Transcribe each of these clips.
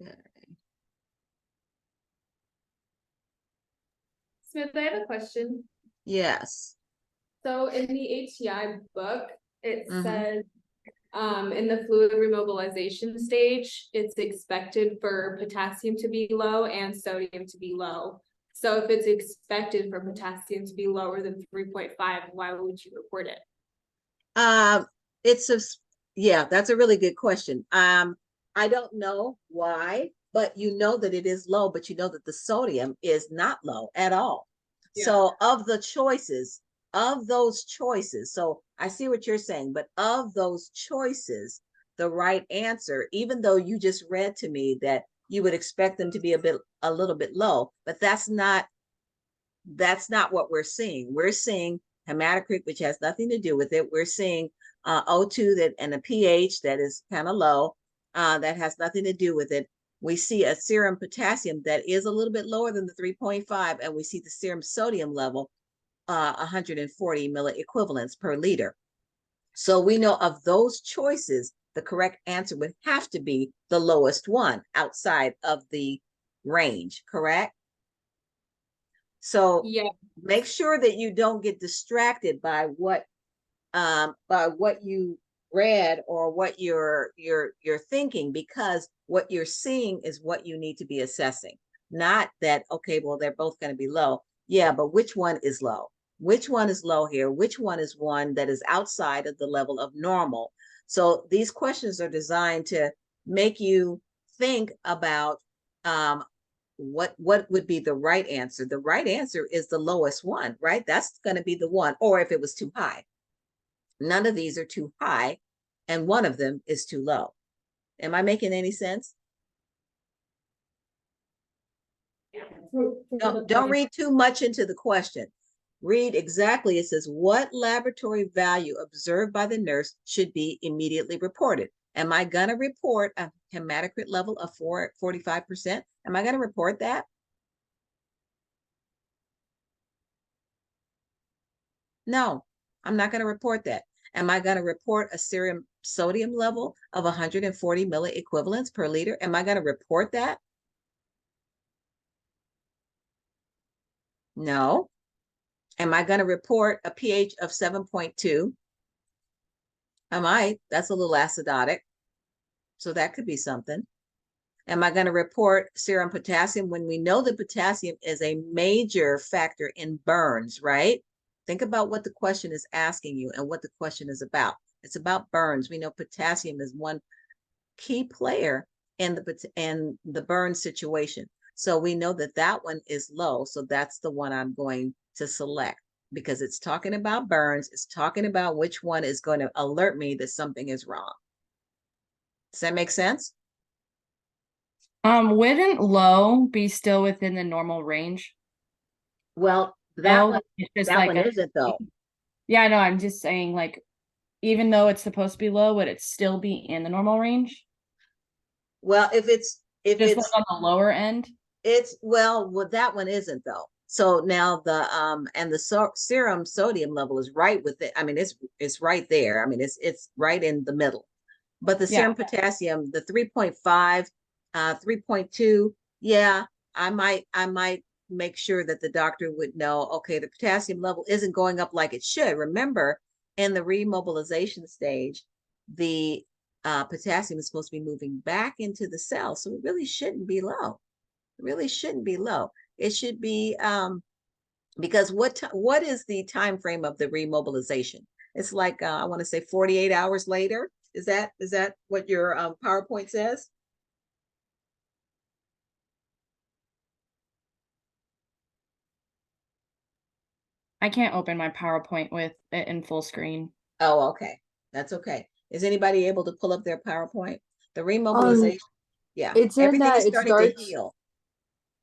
Okay. Smith, I have a question. Yes. So in the HTI book, it Mhm. says in the fluid remobilization stage, it's expected for potassium to be low and sodium to be low. So if it's expected for potassium to be lower than 3.5, why would you report it? It's a yeah, that's a really good question. I don't know why, but you know that it is low, but you know that the sodium is not low at all. Yeah. So of the choices, of those choices, so I see what you're saying, but of those choices, the right answer, even though you just read to me that you would expect them to be a little bit low, but that's not what we're seeing. We're seeing hematocrit, which has nothing to do with it. We're seeing O2 that and a pH that is kind of low. That has nothing to do with it. We see a serum potassium that is a little bit lower than the 3.5, and we see the serum sodium level 140 milliequivalents per liter. So we know of those choices, the correct answer would have to be the lowest one outside of the range, correct? So Yeah. make sure that you don't get distracted by what you read or what you're thinking, because what you're seeing is what you need to be assessing. Not that, okay, well, they're both going to be low. Yeah, but which one is low? Which one is low here? Which one is one that is outside of the level of normal? So these questions are designed to make you think about what would be the right answer. The right answer is the lowest one, right? That's going to be the one. Or if it was too high. None of these are too high, and one of them is too low. Am I making any sense? Don't read too much into the question. Read exactly. It says, what laboratory value observed by the nurse should be immediately reported? Am I going to report a hematocrit level of 45%? Am I going to report that? No, I'm not going to report that. Am I going to report a serum sodium level of 140 milliequivalents per liter? Am I going to report that? No. Am I going to report a pH of 7.2? I might. That's a little acidotic. So that could be something. Am I going to report serum potassium when we know that potassium is a major factor in burns, right? Think about what the question is asking you and what the question is about. It's about burns. We know potassium is one key player in the burn situation. So we know that that one is low. So that's the one I'm going to select, because it's talking about burns. It's talking about which one is going to alert me that something is wrong. Does that make sense? Wouldn't low be still within the normal range? Well, No, it's just that like one isn't though. Yeah, I know. I'm just saying, like, even though it's supposed to be low, would it still be in the normal range? Well, if Just it's like on the lower end? well, that one isn't though. So now and the serum sodium level is right with it. I mean, it's right there. I mean, it's right in the middle. But the serum potassium, the 3.5, 3.2, yeah, I might make sure that the doctor would know, okay, the potassium level isn't going up like it should. Remember, in the remobilization stage, the potassium is supposed to be moving back into the cell. So it really shouldn't be low. It really shouldn't be low. It should be because what is the time frame of the remobilization? It's like I want to say 48 hours later. Is that what your PowerPoint says? I can't open my PowerPoint with it in full screen. Oh, okay. That's okay. Is anybody able to pull up their PowerPoint? The remobilization, yeah. It said Everything that is it starting to starts. heal.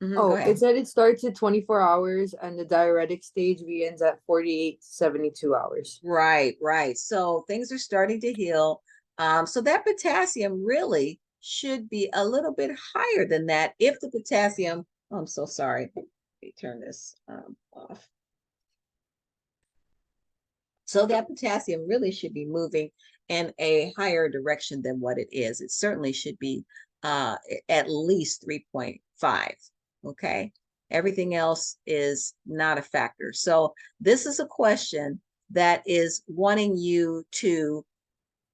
Go Oh, ahead. it said it starts at 24 hours and the diuretic stage begins at 48 to 72 hours. Right, right. So things are starting to heal. So that potassium really should be a little bit higher than that if the potassium, oh, I'm so sorry. Let me turn this off. So that potassium really should be moving in a higher direction than what it is. It certainly should be at least 3.5. Okay. Everything else is not a factor. So this is a question that is wanting you to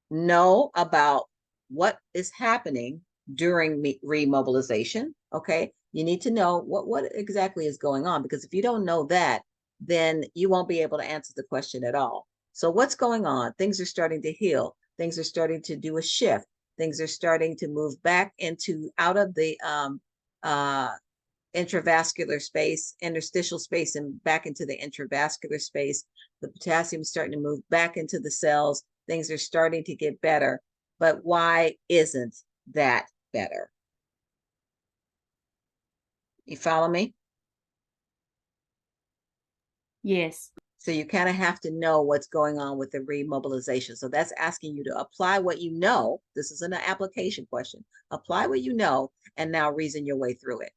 know about what is happening during remobilization. Okay. You need to know what exactly is going on, because if you don't know that, then you won't be able to answer the question at all. So what's going on? Things are starting to heal. Things are starting to do a shift. Things are starting to move back into out of the intravascular space, interstitial space, and back into the intravascular space. The potassium is starting to move back into the cells. Things are starting to get better. But why isn't that better? You follow me? Yes. So you kind of have to know what's going on with the remobilization. So that's asking you to apply what you know. This is an application question. Apply what you know and now reason your way through it.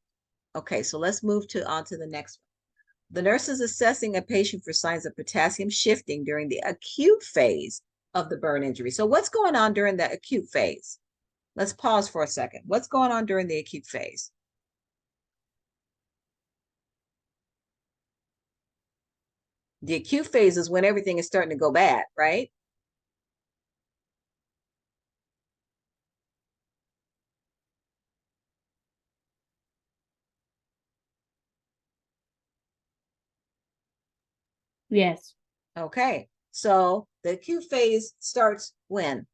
Okay, so let's move on to the next one. The nurse is assessing a patient for signs of potassium shifting during the acute phase of the burn injury. So what's going on during the acute phase? Let's pause for a second. What's going on during the acute phase? The acute phase is when everything is starting to go bad, right? Yes. Okay, so the acute phase starts when?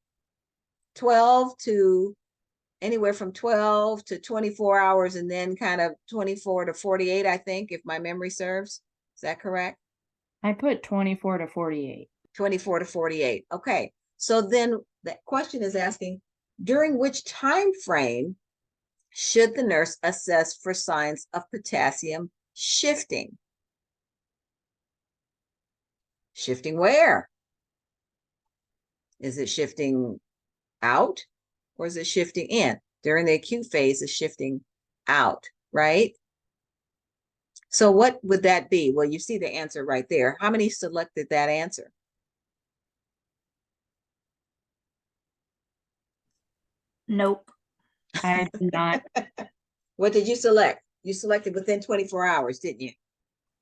12 to anywhere from 12 to 24 hours, and then kind of 24 to 48, I think, if my memory serves. Is that correct? I put 24 to 48. 24 to 48. Okay, so then the question is asking, during which time frame should the nurse assess for signs of potassium shifting? Shifting where? Is it shifting out or is it shifting in? During the acute phase, it's shifting out, right? So what would that be? Well, you see the answer right there. How many selected that answer? Nope. I did not. What did you select? You selected within 24 hours, didn't you?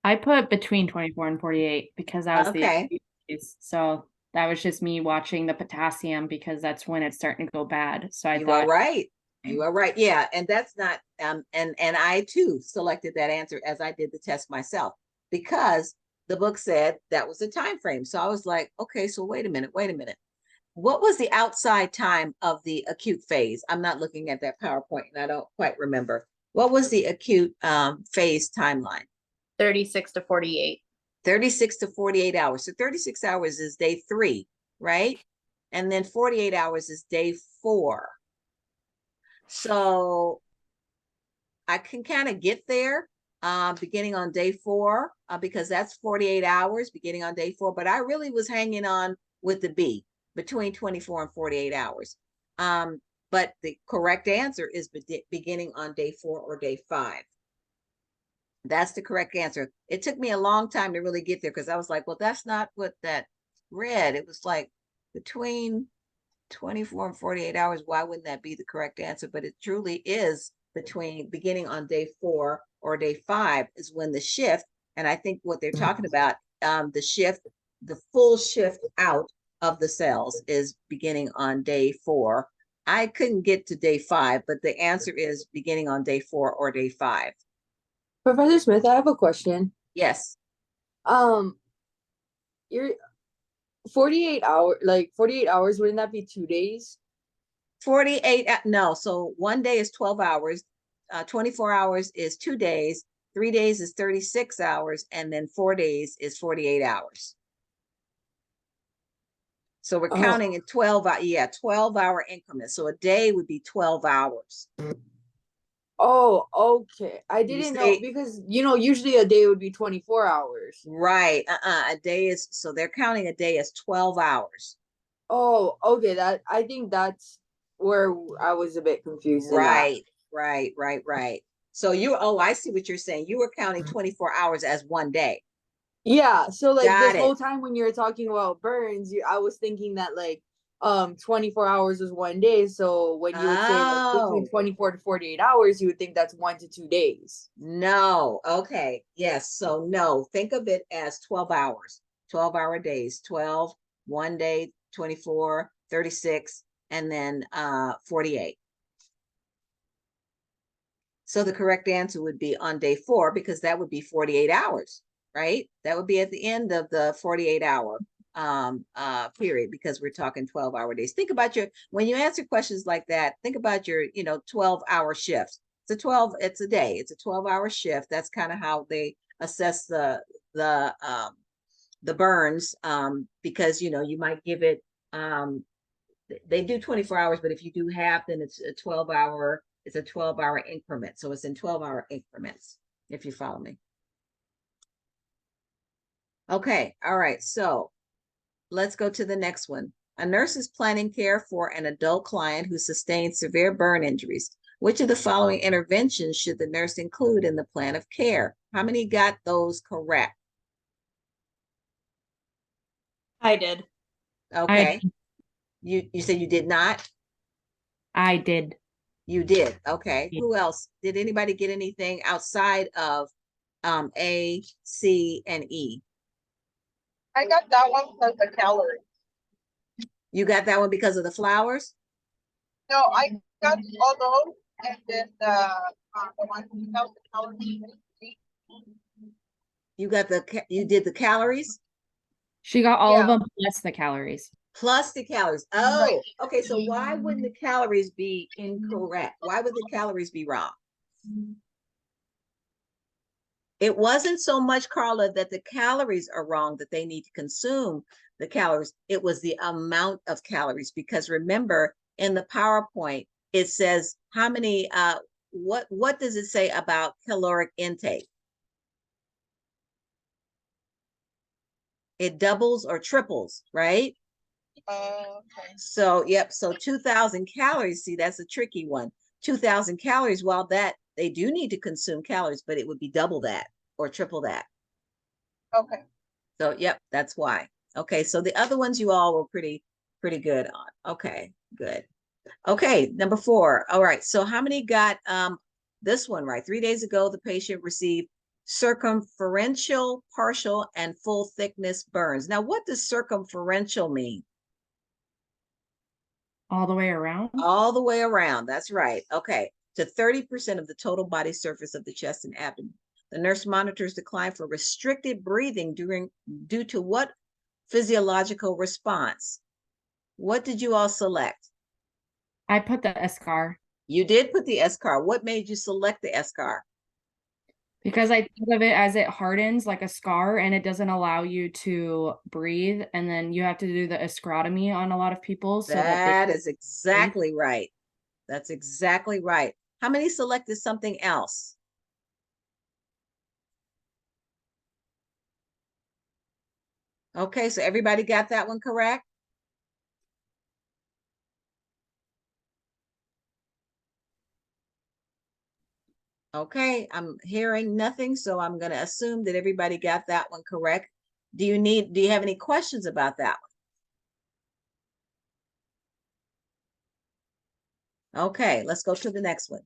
I put between 24 and 48 because that was the Okay. acute phase. So that was just me watching the potassium because that's when it's starting to go bad. So I You thought are right. You are right. Yeah, and that's not and I too selected that answer as I did the test myself, because the book said that was the time frame. So I was like, okay, so wait a minute. What was the outside time of the acute phase? I'm not looking at that PowerPoint and I don't quite remember. What was the acute phase timeline? 36 to 48. 36 to 48 hours. So 36 hours is day 3, right? And then 48 hours is day 4. So I can kind of get there beginning on day 4 because that's 48 hours beginning on day 4. But I really was hanging on with the B, between 24 and 48 hours. But the correct answer is beginning on day 4 or day 5. That's the correct answer. It took me a long time to really get there because I was like, well, that's not what that read. It was like between 24 and 48 hours. Why wouldn't that be the correct answer? But it truly is beginning on day 4 or day 5 is when the shift, and I think what they're talking about, the full shift out of the cells is beginning on day 4. I couldn't get to day 5, but the answer is beginning on day 4 or day 5. Professor Smith, I have a question. Yes. You're 48 hours, wouldn't that be 2 days? 48, no. So one day is 12 hours. 24 hours is 2 days. 3 days is 36 hours. And then 4 days is 48 hours. So we're counting in 12-hour increments. So a day would be 12 hours. Oh, okay. I didn't know because usually a day would be 24 hours. Right. A day is, so they're counting a day as 12 hours. Oh, okay. I think that's where I was a bit confused. Right. So I see what you're saying. You were counting 24 hours as one day. Yeah. So like Got this it. whole time when you were talking about burns, I was thinking that like 24 hours is 1 day. So when you would say like between Oh, 24 to 48 hours, you would think that's 1 to 2 days. no. Okay. Yes. So no, think of it as 12 hours, 12-hour days, 12, 1 day, 24, 36, and then 48. So the correct answer would be on day 4, because that would be 48 hours, right? That would be at the end of the 48-hour period, because we're talking 12-hour days. Think about when you answer questions like that, think about your 12-hour shifts. It's a day, it's a 12-hour shift. That's kind of how they assess the burns, because you might give it, they do 24 hours, but if you do half, then it's a 12-hour increment. So it's in 12-hour increments, if you follow me. Okay, all right, so let's go to the next one. A nurse is planning care for an adult client who sustained severe burn injuries. Which of the following interventions should the nurse include in the plan of care? How many got those correct? I did. Okay. You said you did not? I did. You did. Okay. Yeah. Who else? Did anybody get anything outside of A, C, and E? I got that one plus the calorie. You got that one because of the flowers? No, I got all those and then the one without the calorie. You did the calories She got all of Yeah. them plus the calories. plus the calories. Right. Oh, okay. So why wouldn't the calories be incorrect? Why would the calories be wrong? It wasn't so much, Carla, that the calories are wrong, that they need to consume the calories. It was the amount of calories, because remember in the PowerPoint, it says how many, what does it say about caloric intake? It doubles or triples, right? Okay. So, yep. So 2,000 calories, see, that's a tricky one. 2,000 calories, while that they do need to consume calories, but it would be double that or triple that. Okay. So, yep, that's why. Okay, so the other ones you all were pretty good on. Okay, good. Okay, number 4. All right, so how many got this one right? 3 days ago, the patient received circumferential, partial, and full thickness burns. Now, what does circumferential mean? All the way around? All the way around, that's right. Okay, to 30% of the total body surface of the chest and abdomen. The nurse monitors decline for restricted breathing due to what physiological response? What did you all select? I put the SCAR You did put the SCAR. What made you select the SCAR? because I think of it as it hardens like a scar and it doesn't allow you to breathe. And then you have to do the sclerotomy on a lot of people. So That is exactly right. That's exactly right. How many selected something else? Okay, so everybody got that one correct? Okay, I'm hearing nothing, so I'm going to assume that everybody got that one correct. Do you have any questions about that one? Okay, let's go to the next one.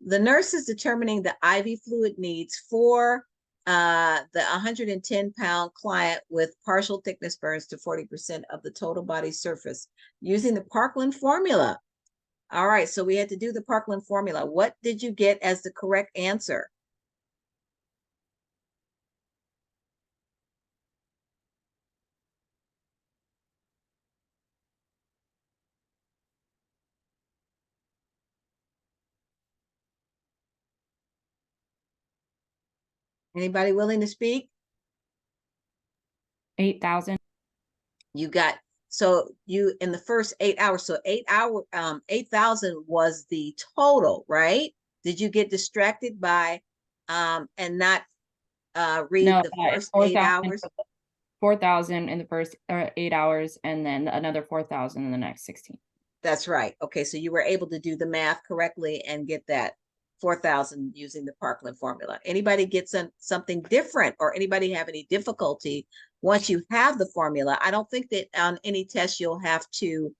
The nurse is determining the IV fluid needs for the 110-pound client with partial thickness burns to 40% of the total body surface using the Parkland formula. All right, so we had to do the Parkland formula. What did you get as the correct answer? Anybody willing to speak? 8,000. You got, so you in the first 8 hours, so 8,000 was the total, right? Did you get distracted by and not read No, the it's first 8 4,000 hours? 4,000 in the first 8 hours and then another 4,000 in the next 16. That's right. Okay, so you were able to do the math correctly and get that 4,000 using the Parkland formula. Anybody get something different, or anybody have any difficulty once you have the formula? I don't think that on any test you'll have to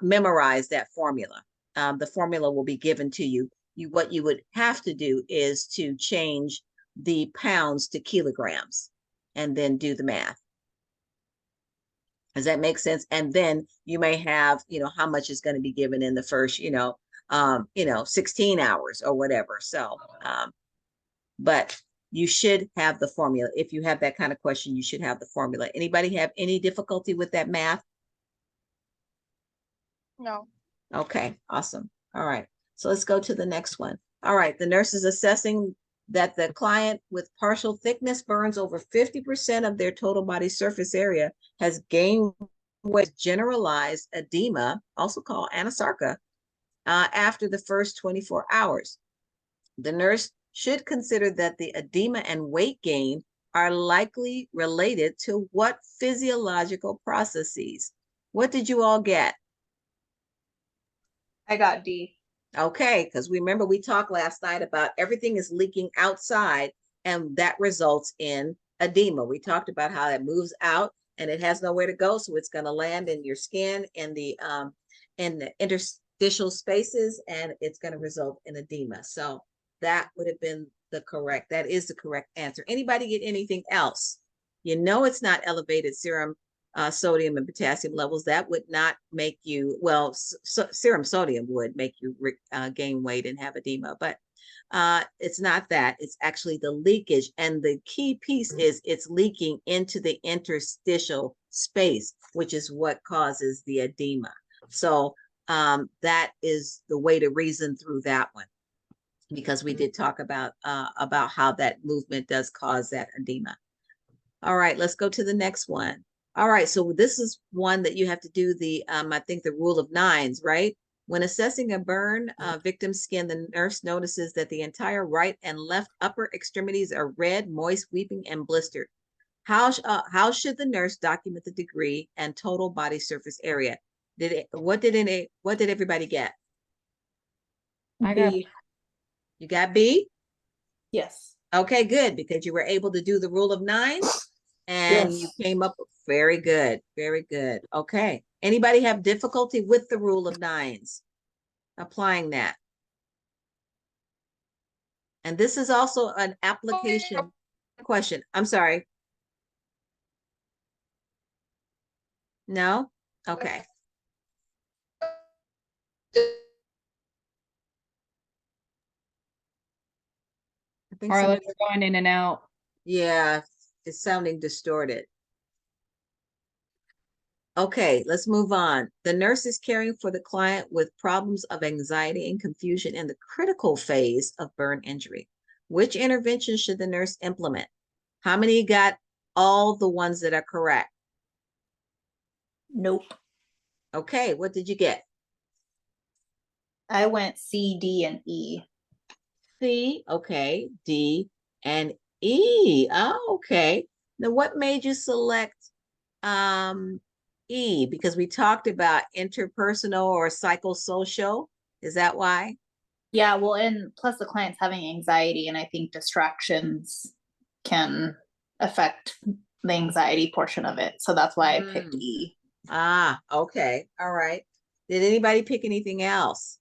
memorize that formula. The formula will be given to you. What you would have to do is to change the pounds to kilograms and then do the math. Does that make sense? And then you may have, how much is going to be given in the first, 16 hours or whatever. So, but you should have the formula. If you have that kind of question, you should have the formula. Anybody have any difficulty with that math? No. Okay, awesome. All right. So let's go to the next one. All right. The nurse is assessing that the client with partial thickness burns over 50% of their total body surface area has gained with generalized edema, also called anasarca, after the first 24 hours. The nurse should consider that the edema and weight gain are likely related to what physiological processes? What did you all get? I got D. Okay, because remember we talked last night about everything is leaking outside and that results in edema. We talked about how it moves out and it has nowhere to go, so it's going to land in your skin in the interstitial spaces, and it's going to result in edema. So that would have been that is the correct answer. Anybody get anything else? It's not elevated serum sodium and potassium levels. That would not make you, well, serum sodium would make you gain weight and have edema, but it's not that. It's actually the leakage. And the key piece is it's leaking into the interstitial space, which is what causes the edema. So that is the way to reason through that one, because we did talk about how that movement does cause that edema. All right, let's go to the next one. All right, so this is one that you have to do the, I think the rule of nines, right? When assessing a burn victim's skin, the nurse notices that the entire right and left upper extremities are red, moist, weeping, and blistered. How should the nurse document the degree and total body surface area? What did everybody get? I got B. You got B? Yes. Okay, good, because you were able to do the rule of nines and you came up very good, very good. Okay. Anybody have difficulty with the rule of nines? Applying that. And this is also an application question. I'm sorry. No? Okay. I think Carla, somebody- you're going in and out. Yeah, it's sounding distorted. Okay, let's move on. The nurse is caring for the client with problems of anxiety and confusion in the critical phase of burn injury. Which intervention should the nurse implement? How many got all the ones that are correct? Nope. Okay, what did you get? I went C, D, and E. C, okay, D, and E. Oh, okay. Now what made you select E? Because we talked about interpersonal or psychosocial. Is that why? Yeah, well, and plus the client's having anxiety, and I think distractions can affect the anxiety portion of it. So that's why I picked E. Ah, okay. All right. Did anybody pick anything else?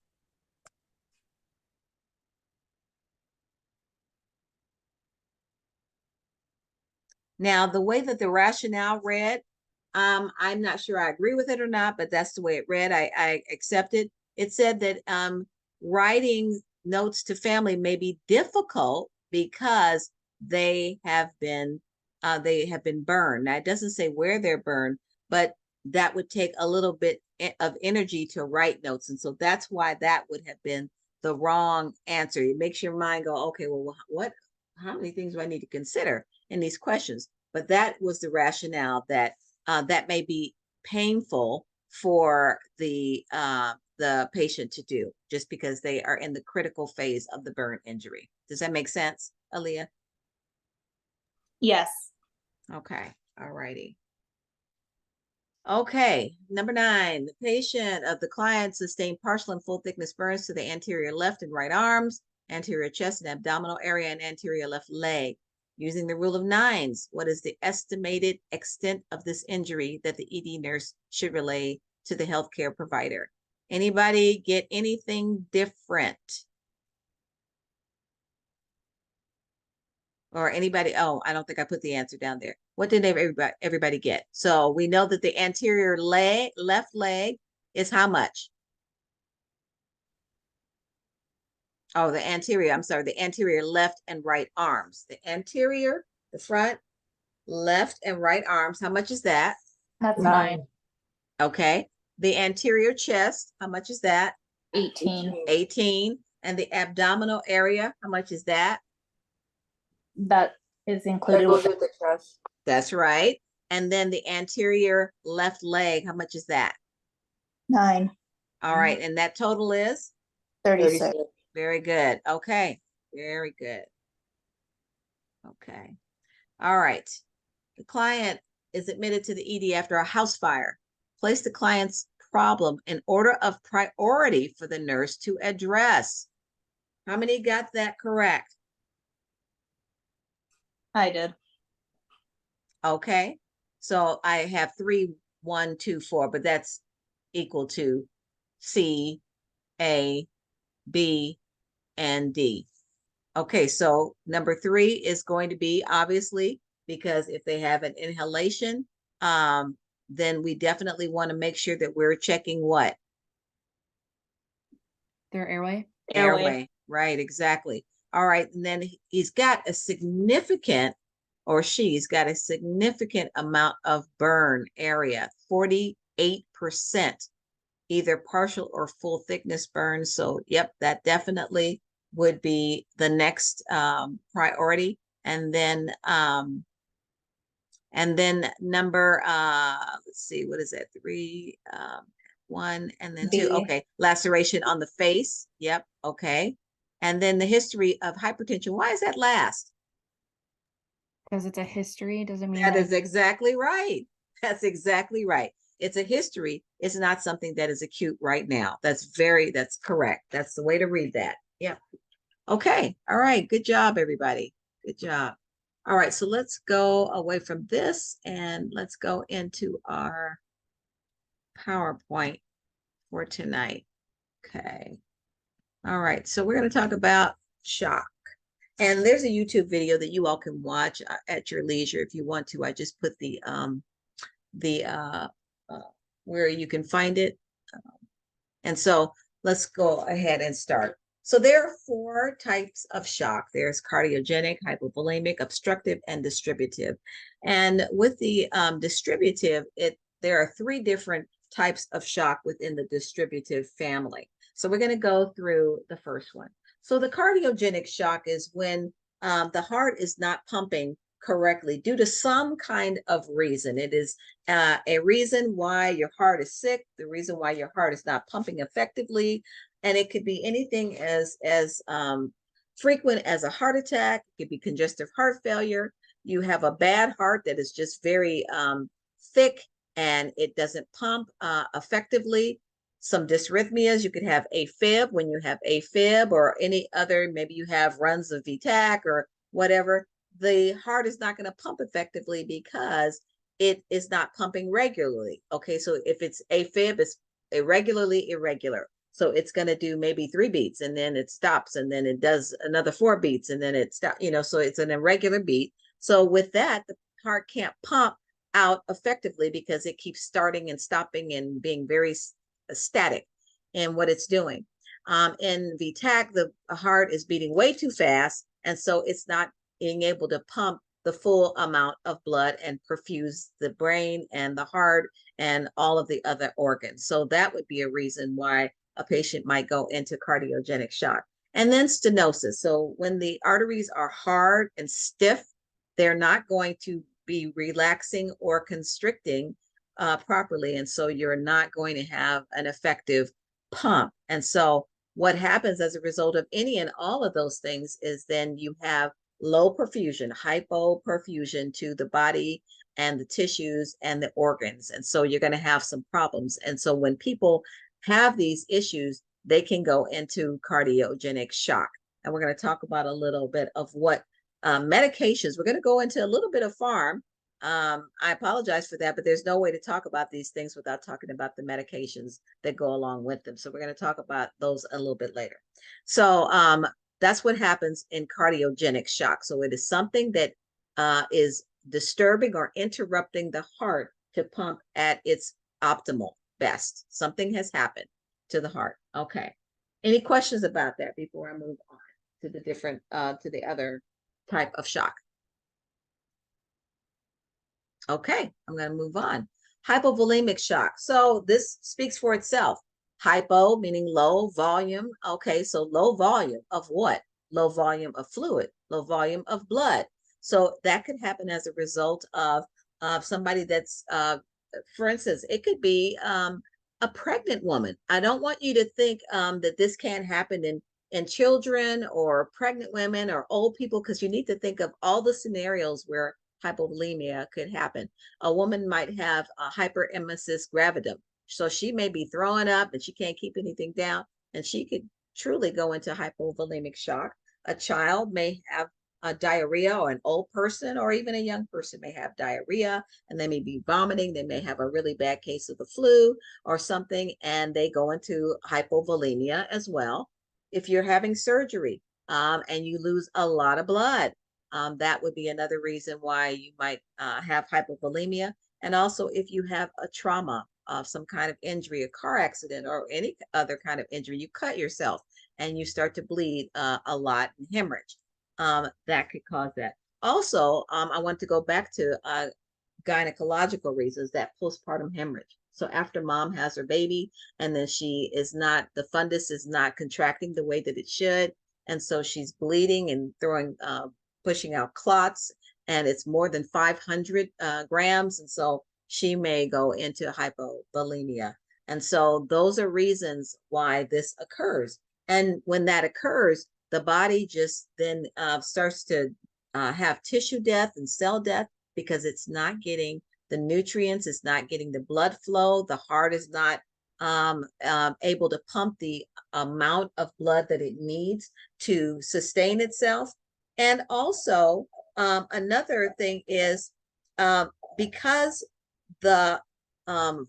Now, the way that the rationale read, I'm not sure I agree with it or not, but that's the way it read. I accept it. It said that writing notes to family may be difficult because they have been burned. Now, it doesn't say where they're burned, but that would take a little bit of energy to write notes. And so that's why that would have been the wrong answer. It makes your mind go, okay, well, how many things do I need to consider in these questions? But that was the rationale that that may be painful for the patient to do, just because they are in the critical phase of the burn injury. Does that make sense, Aaliyah? Yes. Okay, all righty. Okay, number 9, the patient of the client sustained partial and full thickness burns to the anterior left and right arms, anterior chest and abdominal area, and anterior left leg. Using the rule of nines, what is the estimated extent of this injury that the ED nurse should relay to the healthcare provider. Anybody get anything different? Or anybody, oh, I don't think I put the answer down there. What did everybody get? So we know that the anterior leg, left leg is how much? Oh, the anterior, I'm sorry, the anterior left and right arms. The anterior, the front, left and right arms, how much is that? That's 9. Okay. The anterior chest, how much is that? 18. 18. And the abdominal area, how much is that? That is That included goes with with the chest. That's right. And then the anterior left leg, how much is that? 9. All right. And that total is? 36. Very good. Okay. Very good. Okay. All right. The client is admitted to the ED after a house fire. Place the client's problem in order of priority for the nurse to address. How many got that correct? I did. Okay. So I have 3, 1, 2, 4, but that's equal to C, A, B, and D. Okay, so number 3 is going to be obviously, because if they have an inhalation, then we definitely want to make sure that we're checking what? Their airway. Airway. Right, exactly. All right, and then he's got a significant, or she's got a significant amount of burn area, 48%, either partial or full thickness burn. So yep, that definitely would be the next priority. And then number let's see, what is that? 3, 1, and then 2. B. Okay, laceration on the face. Yep. Okay. And then the history of hypertension. Why is that last? Because it's a history, doesn't mean That that is exactly right. That's exactly right. It's a history. It's not something that is acute right now. That's correct. That's the way to read that. Yeah. Okay. All right. Good job, everybody. Good job. All right. So let's go away from this and let's go into our PowerPoint for tonight. Okay. All right. So we're going to talk about shock. And there's a YouTube video that you all can watch at your leisure if you want to. I just put the where you can find it. And so let's go ahead and start. So there are 4 types of shock. There's cardiogenic, hypovolemic, obstructive, and distributive. And with the distributive, there are 3 different types of shock within the distributive family. So we're going to go through the first one. So the cardiogenic shock is when the heart is not pumping correctly due to some kind of reason. It is a reason why your heart is sick, the reason why your heart is not pumping effectively. And it could be anything as frequent as a heart attack. It could be congestive heart failure. You have a bad heart that is just very thick and it doesn't pump effectively. Some dysrhythmias, you could have AFib. When you have AFib or any other, maybe you have runs of VTAC or whatever, the heart is not going to pump effectively because it is not pumping regularly. Okay, so if it's AFib, it's irregular. So it's going to do maybe 3 beats and then it stops and then it does another 4 beats and then it stops, so it's an irregular beat. So with that, the heart can't pump out effectively because it keeps starting and stopping and being very static in what it's doing. In VTAC, the heart is beating way too fast, and so it's not being able to pump the full amount of blood and perfuse the brain and the heart and all of the other organs. So that would be a reason why a patient might go into cardiogenic shock. And then stenosis. So when the arteries are hard and stiff, they're not going to be relaxing or constricting properly. And so you're not going to have an effective pump. And so what happens as a result of any and all of those things is then you have low perfusion, hypoperfusion to the body and the tissues and the organs. And so you're going to have some problems. And so when people have these issues, they can go into cardiogenic shock. And we're going to talk about a little bit of what medications. We're going to go into a little bit of pharm I apologize for that, but there's no way to talk about these things without talking about the medications that go along with them. So we're going to talk about those a little bit later. So that's what happens in cardiogenic shock. So it is something that is disturbing or interrupting the heart to pump at its optimal best. Something has happened to the heart. Okay. Any questions about that before I move on to the different, to the other type of shock? Okay, I'm going to move on. Hypovolemic shock. So this speaks for itself. Hypo meaning low volume. Okay, so low volume of what? Low volume of fluid, low volume of blood. So that could happen as a result of somebody that's, for instance, it could be a pregnant woman. I don't want you to think that this can't happen in children or pregnant women or old people, because you need to think of all the scenarios where hypovolemia could happen. A woman might have a hyperemesis gravidum. So she may be throwing up and she can't keep anything down, and she could truly go into hypovolemic shock. A child may have a diarrhea, or an old person or even a young person may have diarrhea, and they may be vomiting. They may have a really bad case of the flu or something, and they go into hypovolemia as well. If you're having surgery and you lose a lot of blood, that would be another reason why you might have hypovolemia. And also if you have a trauma of some kind of injury, a car accident, or any other kind of injury, you cut yourself and you start to bleed a lot and hemorrhage, that could cause that. Also, I want to go back to gynecological reasons, that postpartum hemorrhage. So after mom has her baby and then she is not, the fundus is not contracting the way that it should. And so she's bleeding and throwing, pushing out clots, and it's more than 500 grams. And so she may go into hypovolemia. And so those are reasons why this occurs. And when that occurs, the body just then starts to have tissue death and cell death, because it's not getting the nutrients, it's not getting the blood flow. The heart is not able to pump the amount of blood that it needs to sustain itself. And also another thing is because the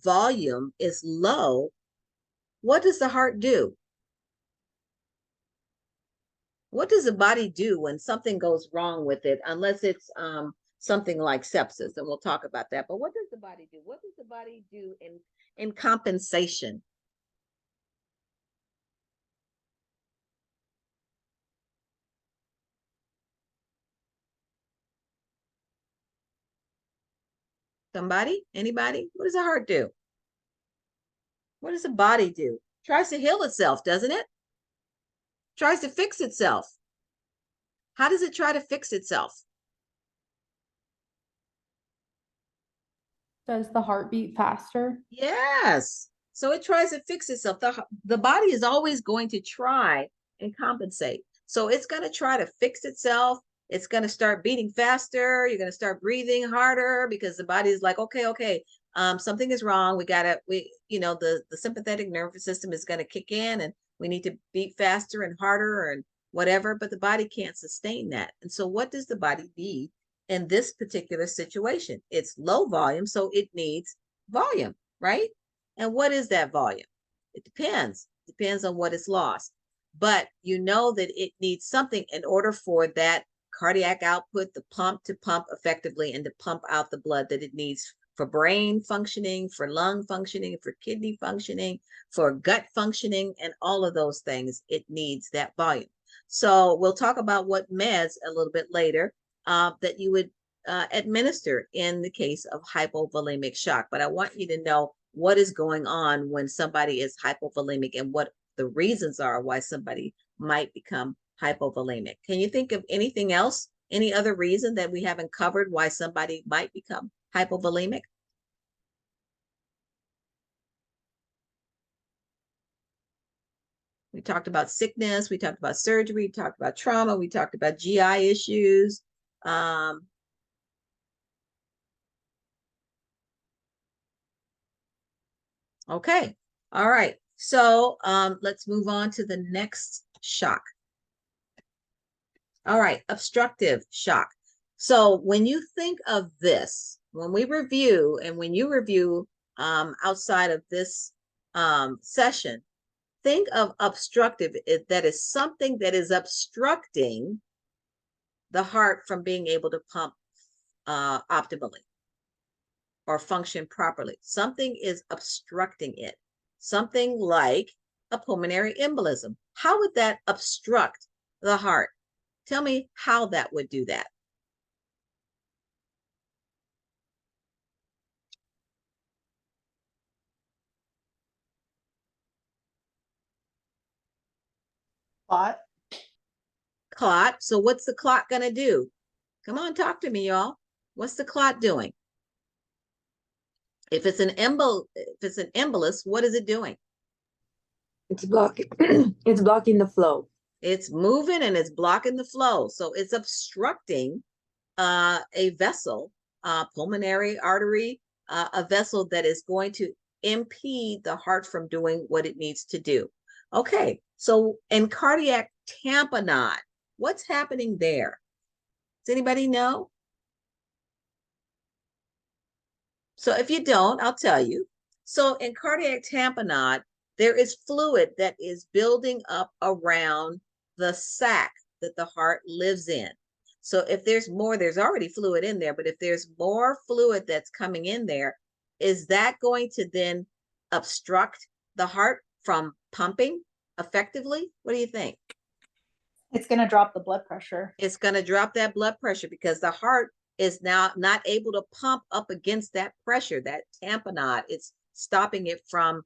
volume is low, what does the heart do? What does the body do when something goes wrong with it, unless it's something like sepsis, and we'll talk about that. But what does the body do? What does the body do in compensation? Somebody? Anybody? What does the heart do? What does the body do? Tries to heal itself, doesn't it? Tries to fix itself. How does it try to fix itself? Does the heart beat faster? Yes. So it tries to fix itself. The body is always going to try and compensate. So it's going to try to fix itself. It's going to start beating faster. You're going to start breathing harder, because the body is like, okay, something is wrong. The sympathetic nervous system is going to kick in, and we need to beat faster and harder and whatever, but the body can't sustain that. And so what does the body need in this particular situation? It's low volume, so it needs volume, right? And what is that volume? It depends on what is lost. But you know that it needs something in order for that cardiac output, the pump, to pump effectively and to pump out the blood that it needs for brain functioning, for lung functioning, for kidney functioning, for gut functioning, and all of those things. It needs that volume. So we'll talk about what meds a little bit later that you would administer in the case of hypovolemic shock. But I want you to know what is going on when somebody is hypovolemic and what the reasons are why somebody might become hypovolemic. Can you think of anything else, any other reason that we haven't covered why somebody might become hypovolemic? We talked about sickness, we talked about surgery, we talked about trauma, we talked about GI issues. Okay, all right. So let's move on to the next shock. All right, obstructive shock. So when you think of this, when we review and when you review outside of this session, think of obstructive, that is something that is obstructing the heart from being able to pump optimally or function properly. Something is obstructing it. Something like a pulmonary embolism. How would that obstruct the heart? Tell me how that would do that. Clot. Clot. So what's the clot going to do? Come on, talk to me, y'all. What's the clot doing? If it's an embolus, what is it doing? It's blocking. It's blocking the flow. It's moving and it's blocking the flow. So it's obstructing a vessel, pulmonary artery, a vessel that is going to impede the heart from doing what it needs to do. Okay, so in cardiac tamponade, what's happening there? Does anybody know? So if you don't, I'll tell you. So in cardiac tamponade, there is fluid that is building up around the sac that the heart lives in. So if there's more, there's already fluid in there, but if there's more fluid that's coming in there, is that going to then obstruct the heart from pumping effectively? What do you think? It's going to drop the blood pressure. It's going to drop that blood pressure because the heart is now not able to pump up against that pressure, that tamponade. It's stopping it from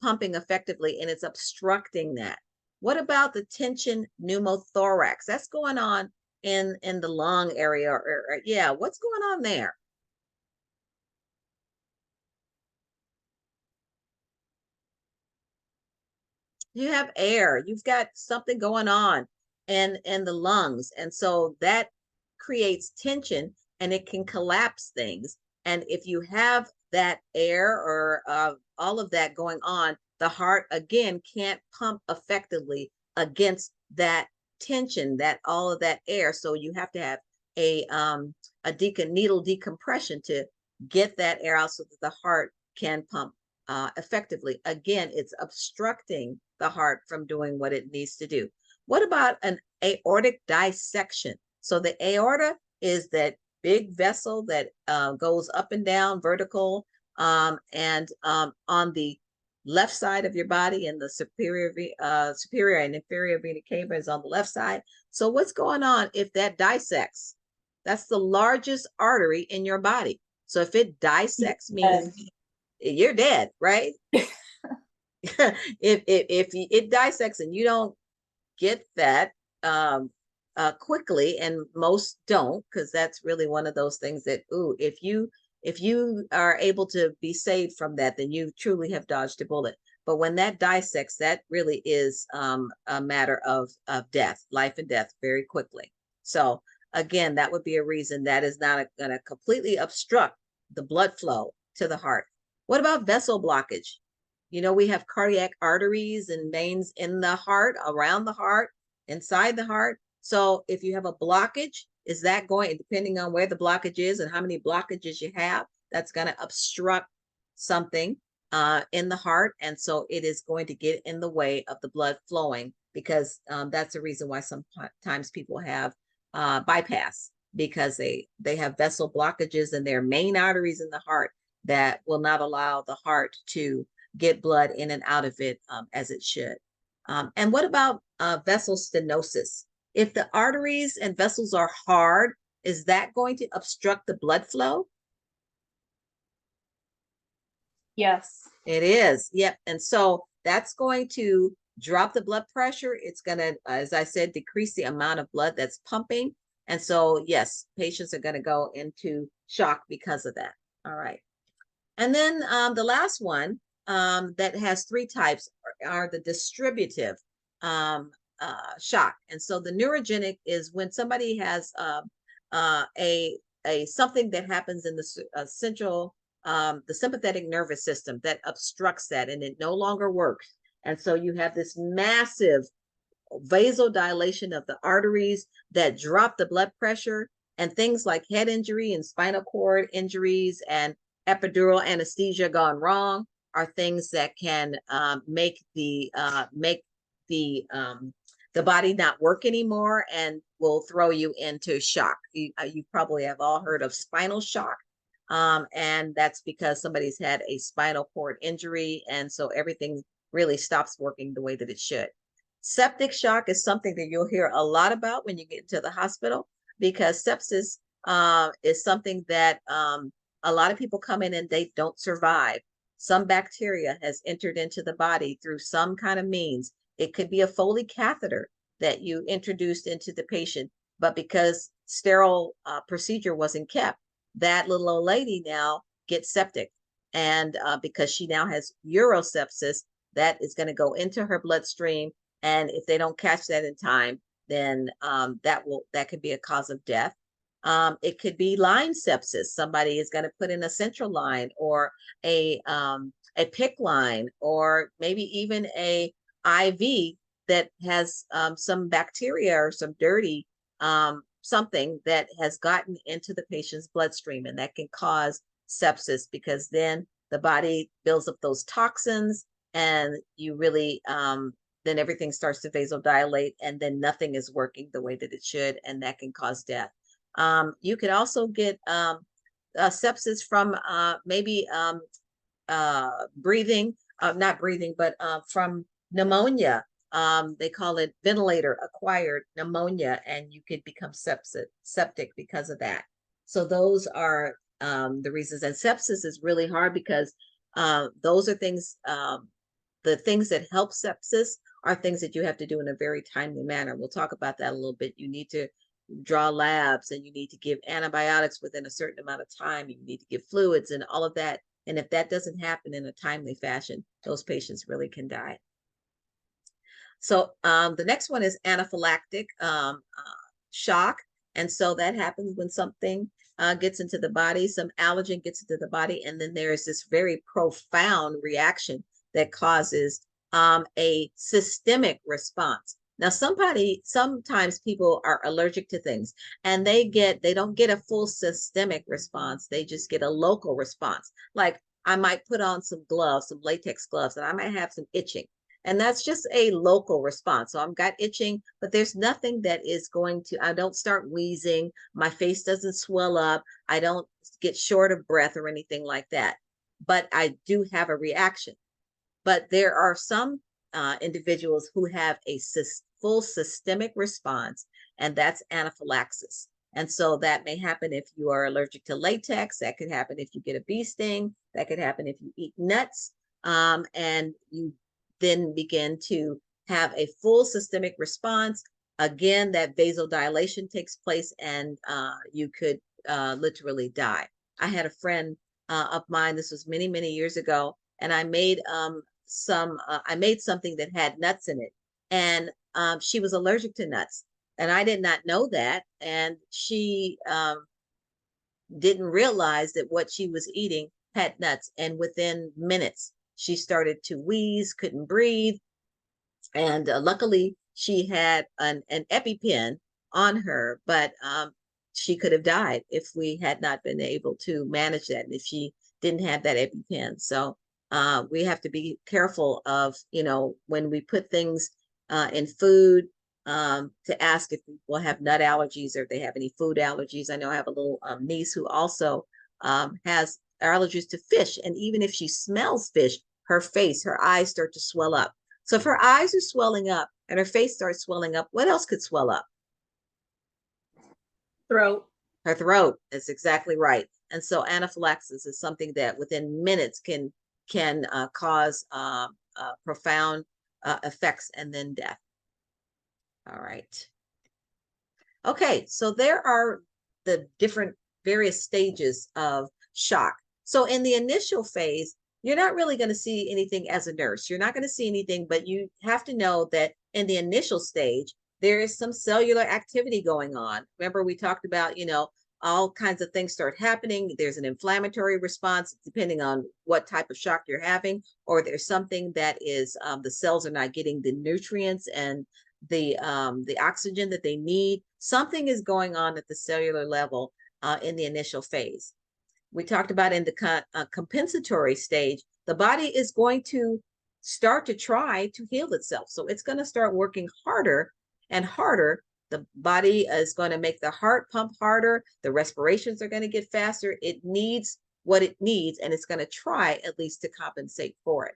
pumping effectively, and it's obstructing that. What about the tension pneumothorax? That's going on in the lung area, or yeah, what's going on there? You have air, you've got something going on in the lungs, and so that creates tension and it can collapse things. And if you have that air or all of that going on, the heart again can't pump effectively against that tension, all of that air. So you have to have a needle decompression to get that air out so that the heart can pump effectively. Again, it's obstructing the heart from doing what it needs to do. What about an aortic dissection? So the aorta is that big vessel that goes up and down vertical, and on the left side of your body, and the superior and inferior vena cava is on the left side. So what's going on if that dissects? That's the largest artery in your body. So if it dissects, means you're dead, right? if it dissects and you don't get that quickly, and most don't, because that's really one of those things that, ooh, if you are able to be saved from that, then you truly have dodged a bullet. But when that dissects, that really is a matter of death, life and death, very quickly. So again, that would be a reason that is not going to completely obstruct the blood flow to the heart. What about vessel blockage? You know, we have cardiac arteries and veins in the heart, around the heart, inside the heart. So if you have a blockage, is that going, depending on where the blockage is and how many blockages you have, that's going to obstruct something in the heart. And so it is going to get in the way of the blood flowing, because that's the reason why sometimes people have bypass, because they have vessel blockages in their main arteries in the heart that will not allow the heart to get blood in and out of it as it should. And what about vessel stenosis? If the arteries and vessels are hard, is that going to obstruct the blood flow? Yes. It is. Yep. And so that's going to drop the blood pressure. It's going to, as I said, decrease the amount of blood that's pumping. And so, yes, patients are going to go into shock because of that. All right. And then the last one that has three types are the distributive shock. And so the neurogenic is when somebody has something that happens in the the sympathetic nervous system that obstructs that, and it no longer works. And so you have this massive vasodilation of the arteries that drop the blood pressure, And things like head injury and spinal cord injuries and epidural anesthesia gone wrong are things that can make the body not work anymore and will throw you into shock. You probably have all heard of spinal shock. And that's because somebody's had a spinal cord injury, and so everything really stops working the way that it should. Septic shock is something that you'll hear a lot about when you get into the hospital, because sepsis is something that a lot of people come in and they don't survive. Some bacteria has entered into the body through some kind of means. It could be a Foley catheter that you introduced into the patient, but because sterile procedure wasn't kept, that little old lady now gets septic. And because she now has urosepsis, that is going to go into her bloodstream. And if they don't catch that in time, then that could be a cause of death. It could be line sepsis. Somebody is going to put in a central line or a PICC line, or maybe even a IV that has some bacteria or some dirty something that has gotten into the patient's bloodstream, and that can cause sepsis, because then the body builds up those toxins, and you really then everything starts to vasodilate, and then nothing is working the way that it should, and that can cause death. You could also get sepsis from maybe breathing, not breathing, but from pneumonia. They call it ventilator acquired pneumonia, and you could become septic because of that. So those are the reasons. And sepsis is really hard because those are things, the things that help sepsis are things that you have to do in a very timely manner. We'll talk about that a little bit. You need to draw labs, and you need to give antibiotics within a certain amount of time. You need to give fluids and all of that. And if that doesn't happen in a timely fashion, those patients really can die. So the next one is anaphylactic shock. And so that happens when something gets into the body, some allergen gets into the body, and then there is this very profound reaction that causes a systemic response. Now, sometimes people are allergic to things, and they don't get a full systemic response. They just get a local response. Like, I might put on some gloves, some latex gloves, and I might have some itching. And that's just a local response. So I've got itching, but there's nothing that is going to, I don't start wheezing. My face doesn't swell up. I don't get short of breath or anything like that. But I do have a reaction. But there are some individuals who have a full systemic response, and that's anaphylaxis. And so that may happen if you are allergic to latex. That could happen if you get a bee sting. That could happen if you eat nuts. And you then begin to have a full systemic response. Again, that vasodilation takes place, and you could literally die. I had a friend of mine, this was many, many years ago, and I made something that had nuts in it, and she was allergic to nuts, and I did not know that, and she didn't realize that what she was eating had nuts, and within minutes she started to wheeze, couldn't breathe, and luckily she had an EpiPen on her, but she could have died if we had not been able to manage that, and if she didn't have that EpiPen. So we have to be careful of, when we put things in food, to ask if people have nut allergies or if they have any food allergies. I know I have a little niece who also has allergies to fish. And even if she smells fish, her eyes start to swell up. So if her eyes are swelling up and her face starts swelling up, what else could swell up? Throat. Her throat. That's exactly right. And so anaphylaxis is something that within minutes can cause profound effects and then death. All right. Okay, so there are the different various stages of shock. So in the initial phase, you're not really going to see anything as a nurse. You're not going to see anything, but you have to know that in the initial stage, there is some cellular activity going on. Remember, we talked about, all kinds of things start happening. There's an inflammatory response depending on what type of shock you're having, or there's something that is the cells are not getting the nutrients and the oxygen that they need. Something is going on at the cellular level in the initial phase. We talked about in the compensatory stage, the body is going to start to try to heal itself. So it's going to start working harder and harder. The body is going to make the heart pump harder. The respirations are going to get faster. It needs what it needs, and it's going to try at least to compensate for it.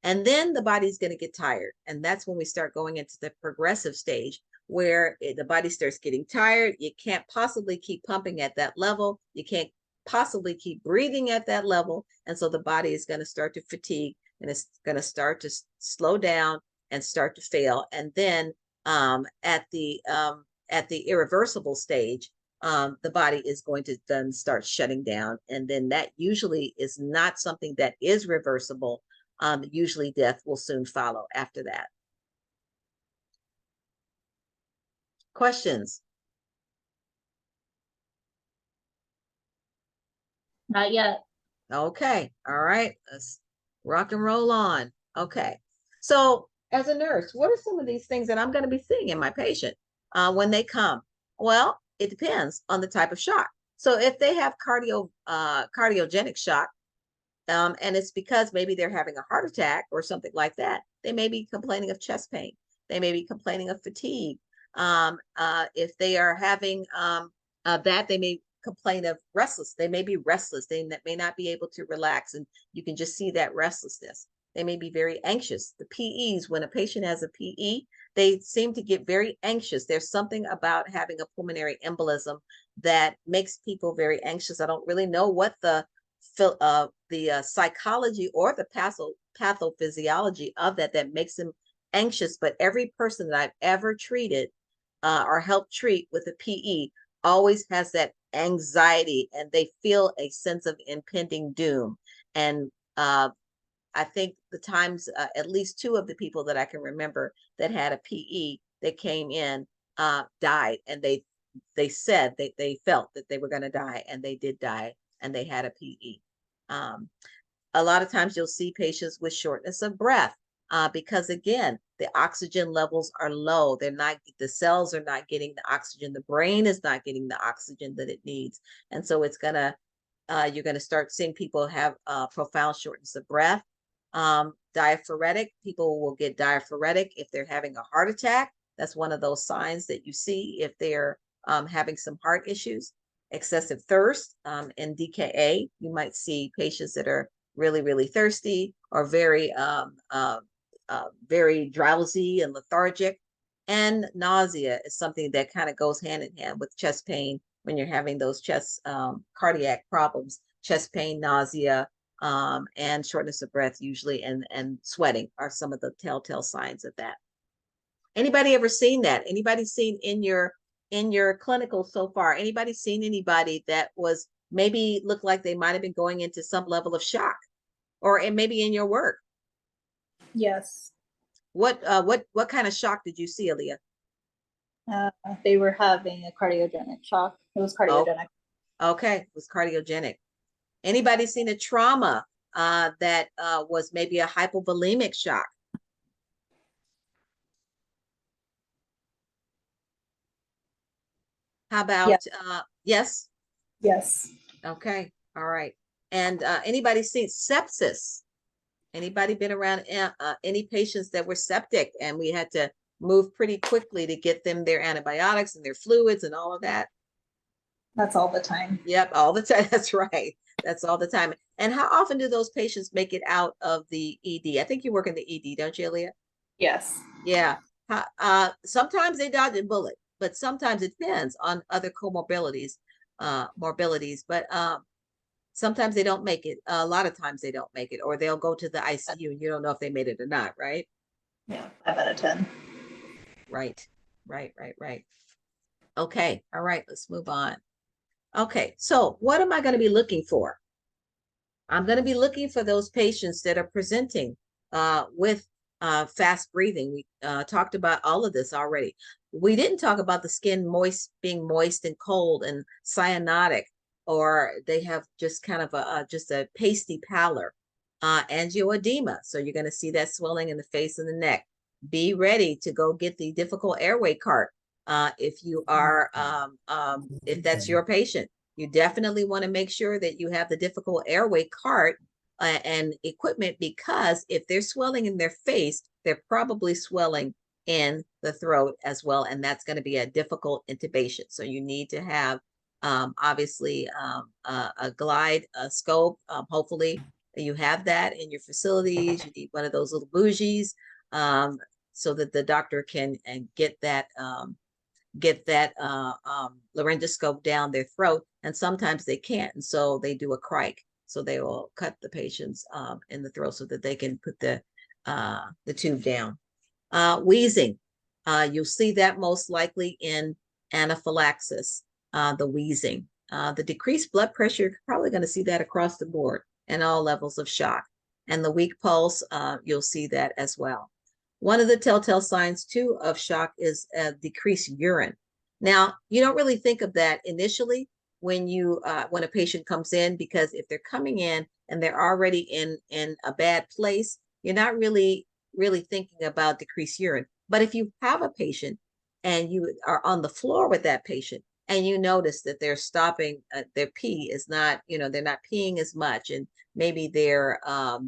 And then the body's going to get tired. And that's when we start going into the progressive stage, where the body starts getting tired. You can't possibly keep pumping at that level. You can't possibly keep breathing at that level. And so the body is going to start to fatigue, and it's going to start to slow down and start to fail. And then at the irreversible stage, the body is going to then start shutting down. And then that usually is not something that is reversible. Usually death will soon follow after that. Questions? Not yet. Okay. All right. Let's rock and roll on. Okay. So as a nurse, what are some of these things that I'm going to be seeing in my patient when they come? Well, it depends on the type of shock. So if they have cardiogenic shock, and it's because maybe they're having a heart attack or something like that, they may be complaining of chest pain. They may be complaining of fatigue. If they are having that, they may complain of restless. They may be restless. They may not be able to relax, and you can just see that restlessness. They may be very anxious. The PEs, when a patient has a PE, they seem to get very anxious. There's something about having a pulmonary embolism that makes people very anxious. I don't really know what the psychology or the pathophysiology of that makes them anxious, but every person that I've ever treated or helped treat with a PE always has that anxiety, and they feel a sense of impending doom. And I think the times, at least 2 of the people that I can remember that had a PE that came in died, and they said they felt that they were going to die, and they did die, and they had a PE. A lot of times you'll see patients with shortness of breath because, again, the oxygen levels are low. The cells are not getting the oxygen. The brain is not getting the oxygen that it needs. And so it's gonna, you're gonna start seeing people have profound shortness of breath. Diaphoretic, people will get diaphoretic if they're having a heart attack. That's one of those signs that you see if they're having some heart issues. Excessive thirst and DKA, you might see patients that are really, really thirsty or very drowsy and lethargic. And nausea is something that kind of goes hand in hand with chest pain when you're having those chest cardiac problems. Chest pain, nausea, and shortness of breath usually, and sweating are some of the telltale signs of that. Anybody ever seen that? Anybody seen in your clinical so far, anybody seen anybody that was maybe looked like they might have been going into some level of shock, or maybe in your work? Yes. What kind of shock did you see, Aaliyah? They were having a cardiogenic shock. It was cardiogenic. Oh, okay, it was cardiogenic. Anybody seen a trauma that was maybe a hypovolemic shock? How about yes? Yes. Okay, all right. And anybody seen sepsis? Anybody been around any patients that were septic and we had to move pretty quickly to get them their antibiotics and their fluids and all of that? That's all the time. Yep, all the time. That's right. That's all the time. And how often do those patients make it out of the ED? I think you work in the ED, don't you, Aaliyah? Yes. Yeah. Sometimes they dodge a bullet, but sometimes it depends on other comorbidities, but sometimes they don't make it. A lot of times they don't make it, or they'll go to the ICU and you don't know if they made it or not, right? Yeah, 5 out of 10. Right. Okay. All right. Let's move on. Okay. So what am I going to be looking for? I'm going to be looking for those patients that are presenting with fast breathing. We talked about all of this already. We didn't talk about the skin being moist and cold and cyanotic, or they have just kind of just a pasty pallor. Angioedema. So you're going to see that swelling in the face and the neck. be ready to go get the difficult airway cart. If you are, if that's your patient, you definitely want to make sure that you have the difficult airway cart and equipment, because if they're swelling in their face, they're probably swelling in the throat as well. And that's going to be a difficult intubation. So you need to have obviously a glide scope. Hopefully you have that in your facilities. You need one of those little bougies so that the doctor can get that laryngoscope down their throat. And sometimes they can't, and so they do a crike. So they will cut the patients in the throat so that they can put the tube down. Wheezing, you'll see that most likely in anaphylaxis, the wheezing. The decreased blood pressure, you're probably going to see that across the board and all levels of shock. And the weak pulse, you'll see that as well. One of the telltale signs too of shock is decreased urine. Now, you don't really think of that initially when a patient comes in, because if they're coming in and they're already in a bad place, you're not really thinking about decreased urine. But if you have a patient and you are on the floor with that patient and you notice that they're stopping, their pee is not, they're not peeing as much, and maybe they're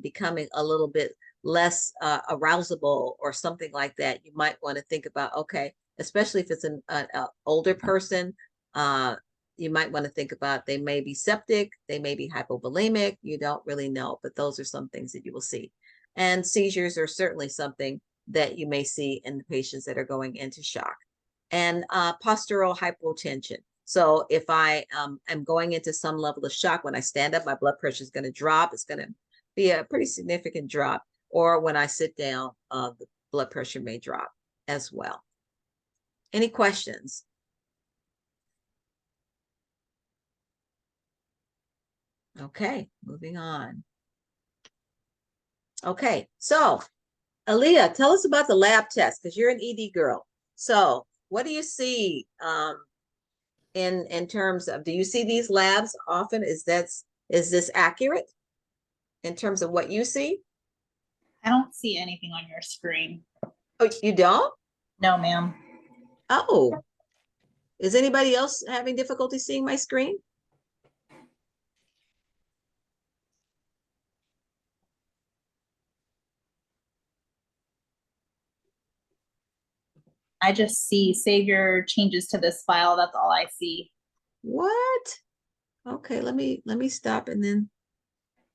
becoming a little bit less arousable or something like that, you might want to think about, okay, especially if it's an older person, you might want to think about they may be septic, they may be hypovolemic, you don't really know, but those are some things that you will see. And seizures are certainly something that you may see in the patients that are going into shock. And postural hypotension. So if I am going into some level of shock, when I stand up, my blood pressure is going to drop. It's going to be a pretty significant drop. Or when I sit down, the blood pressure may drop as well. Any questions? Okay, moving on. Okay, so Aaliyah, tell us about the lab test, because you're an ED girl. So what do you see in terms of, do you see these labs often? Is this accurate in terms of what you see? I don't see anything on your screen. Oh, you don't? No, ma'am. Oh, is anybody else having difficulty seeing my screen? I just see save your changes to this file. That's all I see. What? Okay, let me stop and then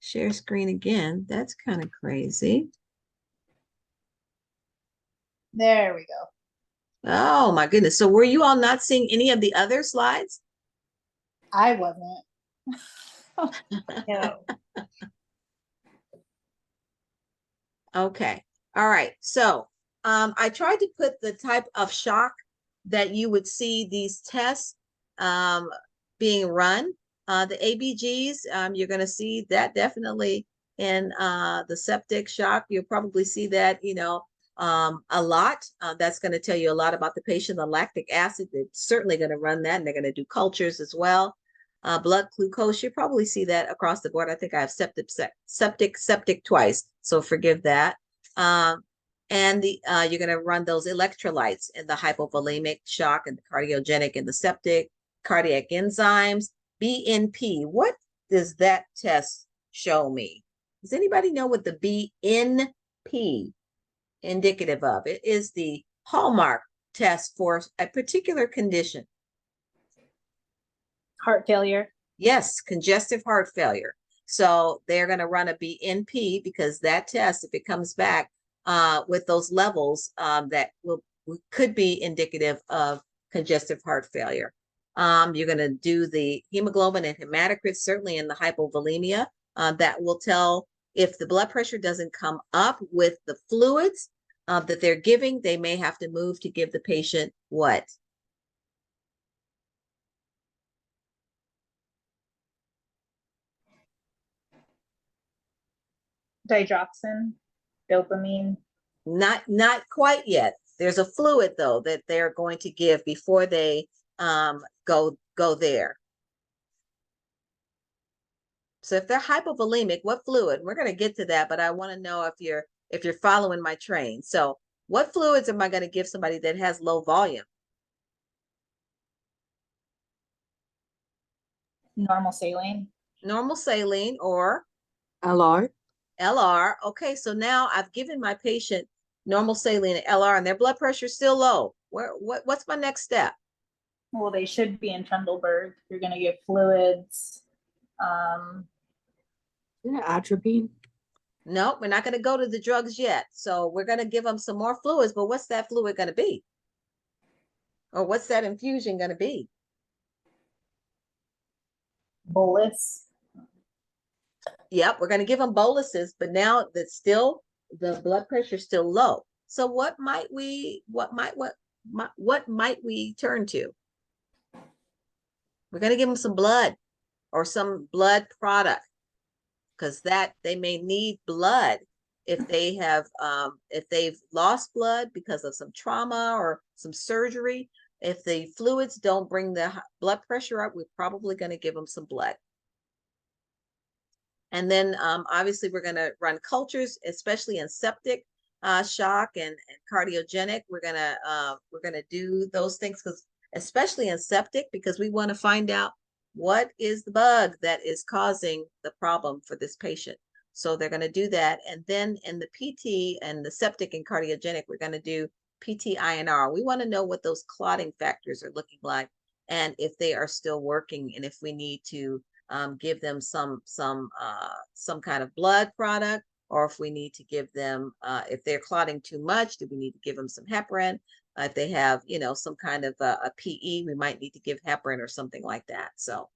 share screen again. That's kind of crazy. There we go. Oh my goodness. So were you all not seeing any of the other slides? I wasn't. No. Okay. All right. So I tried to put the type of shock that you would see these tests being run. The ABGs, you're going to see that definitely in the septic shock. You'll probably see that, a lot. That's going to tell you a lot about the patient. The lactic acid, they're certainly going to run that, and they're going to do cultures as well. Blood glucose, you probably see that across the board. I think I have septic twice, so forgive that. And you're going to run those electrolytes in the hypovolemic shock and the cardiogenic in the septic, cardiac enzymes, BNP. What does that test show me? Does anybody know what the BNP indicative of? It is the hallmark test for a particular condition. Heart failure. Yes, congestive heart failure. So they're going to run a BNP, because that test, if it comes back with those levels, that could be indicative of congestive heart failure. You're going to do the hemoglobin and hematocrit, certainly in the hypovolemia. That will tell if the blood pressure doesn't come up with the fluids that they're giving, they may have to move to give the patient what? Digoxin, dopamine. Not quite yet. There's a fluid though that they're going to give before they go there. So if they're hypovolemic, what fluid? We're going to get to that, but I want to know if you're following my train. So What fluids am I going to give somebody that has low volume? Normal saline. Normal saline or LR. LR. Okay, so now I've given my patient normal saline and LR, and their blood pressure is still low. What's my next step? Well, they should be in Trendelberg. You're gonna give fluids. Yeah, atropine. No, we're not going to go to the drugs yet. So we're going to give them some more fluids, but what's that fluid going to be? Or what's that infusion going to be? Bolus. Yep, we're going to give them boluses, but now that's still, the blood pressure is still low. So what might we turn to? We're going to give them some blood or some blood product, because that they may need blood if they have if they've lost blood because of some trauma or some surgery. If the fluids don't bring the blood pressure up, we're probably going to give them some blood. And then obviously we're going to run cultures, especially in septic shock and cardiogenic. We're gonna do those things, because especially in septic, because we want to find out what is the bug that is causing the problem for this patient. So they're going to do that. And then in the PT and the septic and cardiogenic, we're going to do PT-INR. We want to know what those clotting factors are looking like, and if they are still working, and if we need to give them some kind of blood product, or if we need to give them, if they're clotting too much, do we need to give them some heparin? If they have, you know, some kind of a PE, we might need to give heparin or something like that. So,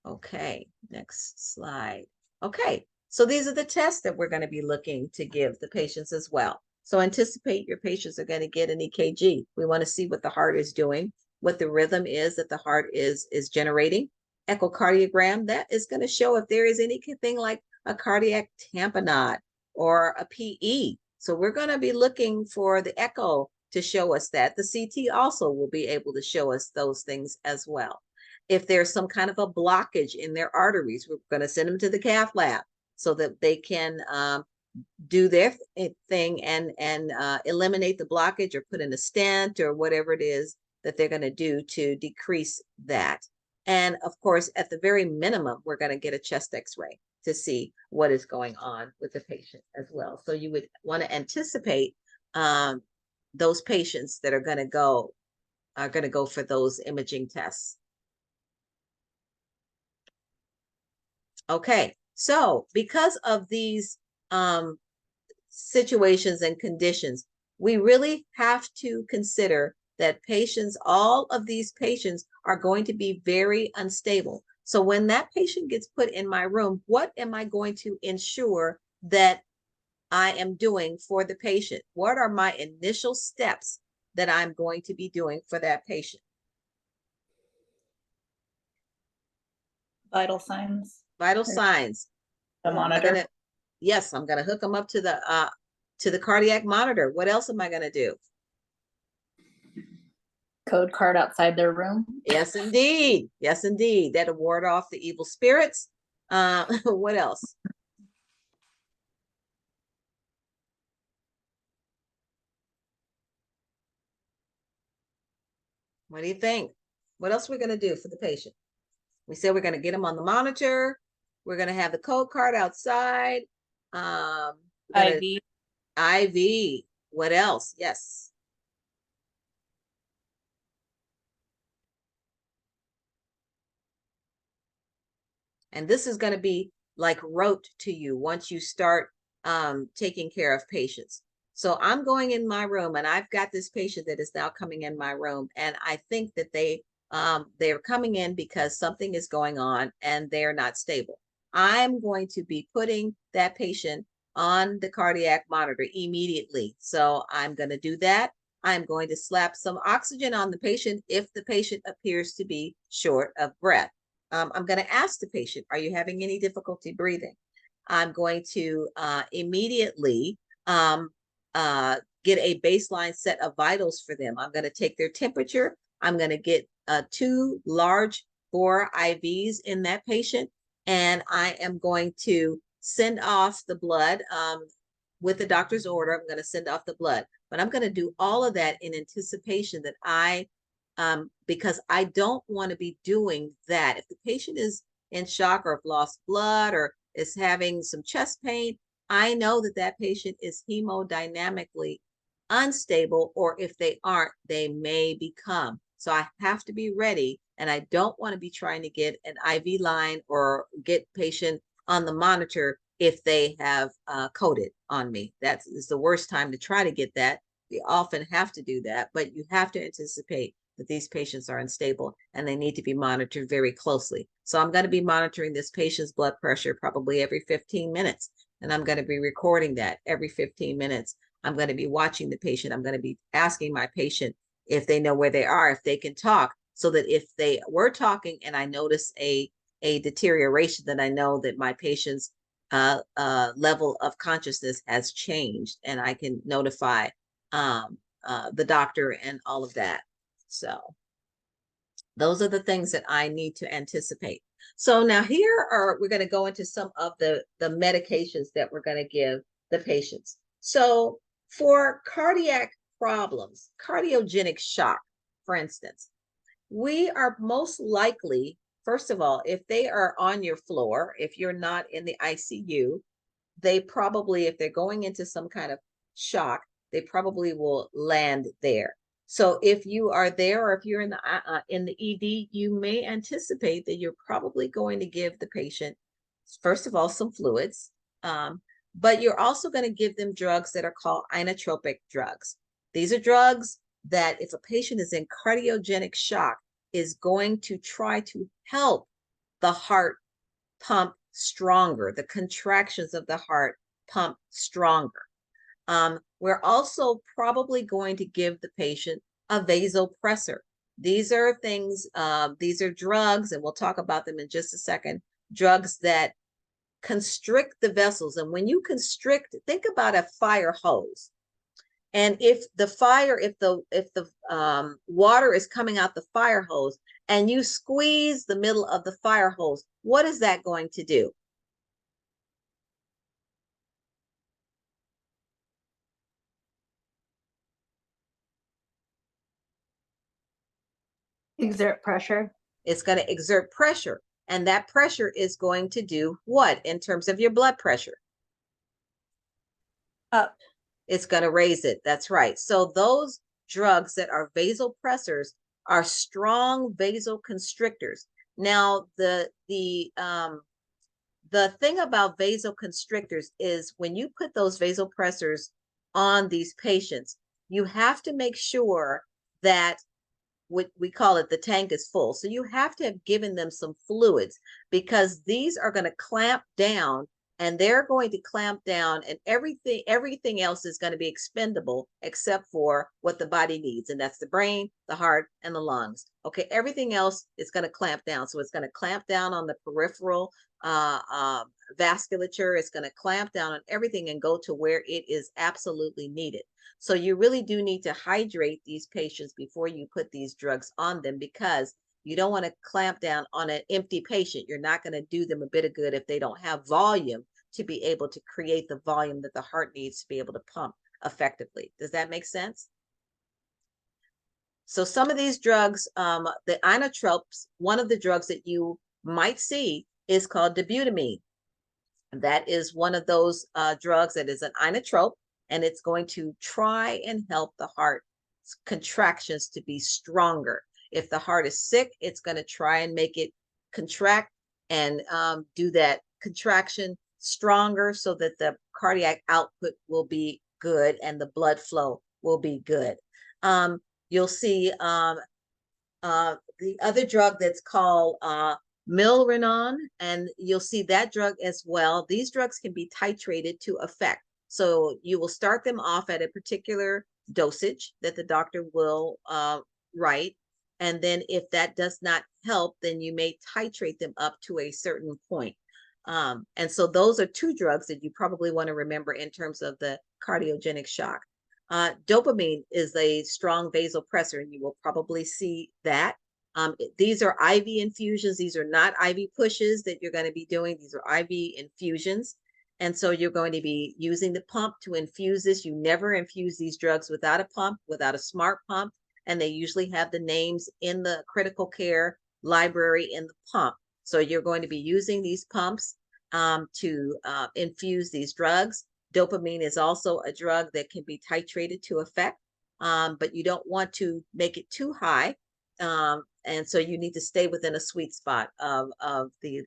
okay, next slide. Okay, so these are the tests that we're going to be looking to give the patients as well. So anticipate your patients are going to get an EKG. We want to see what the heart is doing, what the rhythm is that the heart is generating. Echocardiogram, that is going to show if there is anything like a cardiac tamponade or a PE. So we're going to be looking for the echo to show us that. The CT also will be able to show us those things as well. If there's some kind of a blockage in their arteries, we're going to send them to the cath lab so that they can do their thing and eliminate the blockage, or put in a stent, or whatever it is that they're going to do to decrease that. And of course, at the very minimum, we're going to get a chest x-ray to see what is going on with the patient as well. So you would want to anticipate those patients that are going to go for those imaging tests. Okay, so because of these situations and conditions, we really have to consider that patients, all of these patients are going to be very unstable. So when that patient gets put in my room, what am I going to ensure that I am doing for the patient? What are my initial steps that I'm going to be doing for that patient? Vital signs. Vital signs. The monitor. Yes, I'm going to hook them up to the cardiac monitor. What else am I going to do? Code card outside their room. Yes, indeed. Yes, indeed. That'll ward off the evil spirits. What else? What do you think? What else are we going to do for the patient? We said we're going to get them on the monitor. We're going to have the code card outside. IV. IV. What else? Yes. And this is going to be like rote to you once you start taking care of patients. So I'm going in my room, and I've got this patient that is now coming in my room, and I think that they're coming in because something is going on and they're not stable. I'm going to be putting that patient on the cardiac monitor immediately. So I'm going to do that. I'm going to slap some oxygen on the patient if the patient appears to be short of breath. I'm going to ask the patient, are you having any difficulty breathing? I'm going to immediately get a baseline set of vitals for them. I'm going to take their temperature. I'm going to get 2 large bore IVs in that patient, and I am going to send off the blood with the doctor's order, I'm going to send off the blood, but I'm going to do all of that in anticipation that because I don't want to be doing that. If the patient is in shock or have lost blood or is having some chest pain, I know that that patient is hemodynamically unstable, or if they aren't, they may become. So I have to be ready, and I don't want to be trying to get an IV line or get patient on the monitor if they have coded on me. Is the worst time to try to get that. We often have to do that, but you have to anticipate that these patients are unstable and they need to be monitored very closely. So I'm going to be monitoring this patient's blood pressure probably every 15 minutes, and I'm going to be recording that every 15 minutes. I'm going to be watching the patient. I'm going to be asking my patient if they know where they are, if they can talk, so that if they were talking and I notice a deterioration, then I know that my patient's level of consciousness has changed, and I can notify the doctor and all of that. So those are the things that I need to anticipate. So now we're going to go into some of the medications that we're going to give the patients. So for cardiac problems, cardiogenic shock, for instance, we are most likely, first of all, if they are on your floor, if you're not in the ICU, they probably, if they're going into some kind of shock, they probably will land there. So if you are there, or if you're in the ED, you may anticipate that you're probably going to give the patient, first of all, some fluids, but you're also going to give them drugs that are called inotropic drugs. These are drugs that, if a patient is in cardiogenic shock, is going to try to help the heart pump stronger, the contractions of the heart pump stronger. We're also probably going to give the patient a vasopressor. These are things, these are drugs, and we'll talk about them in just a second, drugs that constrict the vessels. And when you constrict, think about a fire hose. And if the water is coming out the fire hose and you squeeze the middle of the fire hose, what is that going to do? Exert pressure. It's going to exert pressure, and that pressure is going to do what in terms of your blood pressure? Up. It's going to raise it. That's right. So those drugs that are vasopressors are strong vasoconstrictors. Now, the thing about vasoconstrictors is when you put those vasopressors on these patients, you have to make sure that what we call it, the tank is full. So you have to have given them some fluids, because these are going to clamp down, and they're going to clamp down, and everything else is going to be expendable except for what the body needs. And that's the brain, the heart, and the lungs. Okay. Everything else is going to clamp down. So it's going to clamp down on the peripheral vasculature. It's going to clamp down on everything and go to where it is absolutely needed. So you really do need to hydrate these patients before you put these drugs on them, because you don't want to clamp down on an empty patient. You're not going to do them a bit of good if they don't have volume to be able to create the volume that the heart needs to be able to pump effectively. Does that make sense? So some of these drugs, the inotropes, one of the drugs that you might see is called dobutamine. That is one of those drugs that is an inotrope, and it's going to try and help the heart's contractions to be stronger. If the heart is sick, it's going to try and make it contract and do that contraction stronger, so that the cardiac output will be good and the blood flow will be good. You'll see the other drug that's called Milrinone, and you'll see that drug as well. These drugs can be titrated to effect. So you will start them off at a particular dosage that the doctor will write. And then if that does not help, then you may titrate them up to a certain point. And so those are two drugs that you probably want to remember in terms of the cardiogenic shock. Dopamine is a strong vasopressor, and you will probably see that. These are IV infusions. These are not IV pushes that you're going to be doing. These are IV infusions. And so you're going to be using the pump to infuse this. You never infuse these drugs without a pump, without a smart pump. And they usually have the names in the critical care library in the pump. So you're going to be using these pumps to infuse these drugs. Dopamine is also a drug that can be titrated to effect, but you don't want to make it too high. And so you need to stay within a sweet spot of the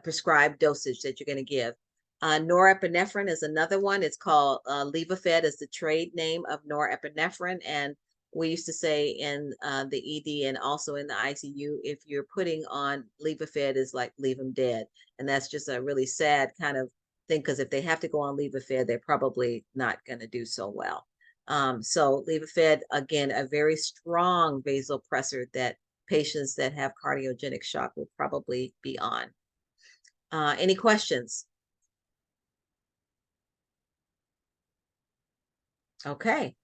prescribed dosage that you're going to give. Norepinephrine is another one. It's called Levophed is the trade name of norepinephrine. And we used to say in the ED and also in the ICU, if you're putting on Levophed, is like leave them dead. And that's just a really sad kind of thing, because if they have to go on Levophed, they're probably not going to do so well. So Levophed, again, a very strong vasopressor that patients that have cardiogenic shock will probably be on. Any questions? Okay.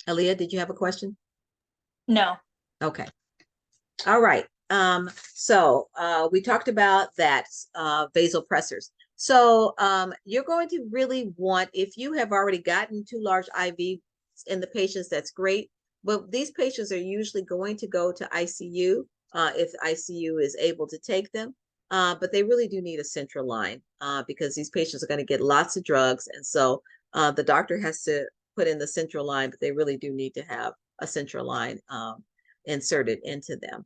Aaliyah, did you have a question? No. Okay. All right. So we talked about that, vasopressors. So you're going to really want, if you have already gotten 2 large IV in the patients, that's great. But these patients are usually going to go to ICU if ICU is able to take them. But they really do need a central line because these patients are going to get lots of drugs. And so the doctor has to put in the central line, but they really do need to have a central line inserted into them.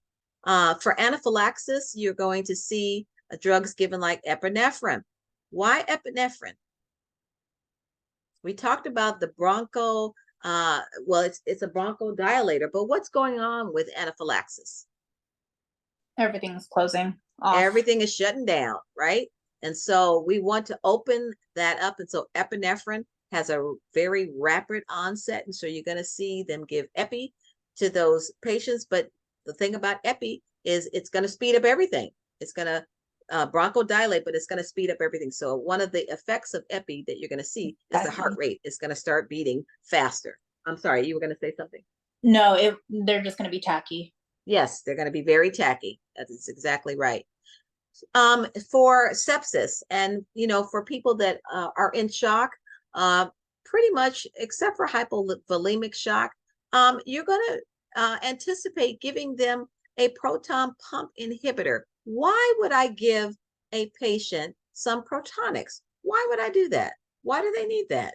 For anaphylaxis, you're going to see drugs given like epinephrine. Why epinephrine? We talked about the broncho, well, it's a bronchodilator, but what's going on with anaphylaxis? Everything's closing off. Everything is shutting down, right? And so we want to open that up. And so epinephrine has a very rapid onset. And so you're going to see them give epi to those patients. But the thing about epi is it's going to speed up everything. It's going to bronchodilate, but it's going to speed up everything. So one of the effects of epi that you're going to see is the heart rate is going to start beating faster. I'm sorry, you were going to say something? No, they're just going to be tacky. Yes, they're going to be very tacky. That is exactly right. For sepsis and, for people that are in shock, pretty much except for hypovolemic shock, you're going to anticipate giving them a proton pump inhibitor. Why would I give a patient some protonics? Why would I do that? Why do they need that?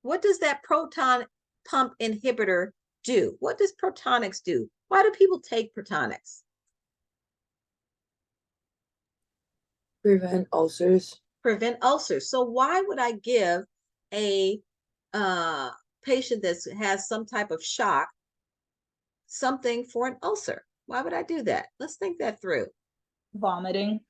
What does that proton pump inhibitor do? What does protonics do? Why do people take protonics? Prevent ulcers. Prevent ulcers. So why would I give a patient that has some type of shock something for an ulcer? Why would I do that? Let's think that through. Vomiting.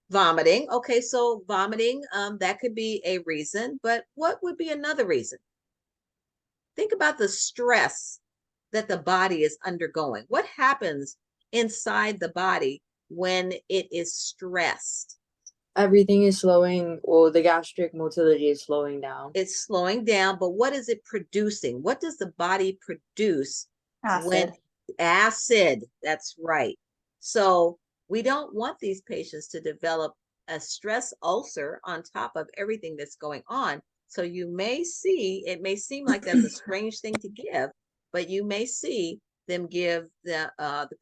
Vomiting. Okay, so vomiting, that could be a reason, but what would be another reason? Think about the stress that the body is undergoing. What happens inside the body when it is stressed? Everything is slowing. Well, the gastric motility is slowing down. It's slowing down, but what is it producing? What does the body produce? Acid. Acid, that's right. So we don't want these patients to develop a stress ulcer on top of everything that's going on. So you may see, it may seem like that's a strange thing to give, but you may see them give the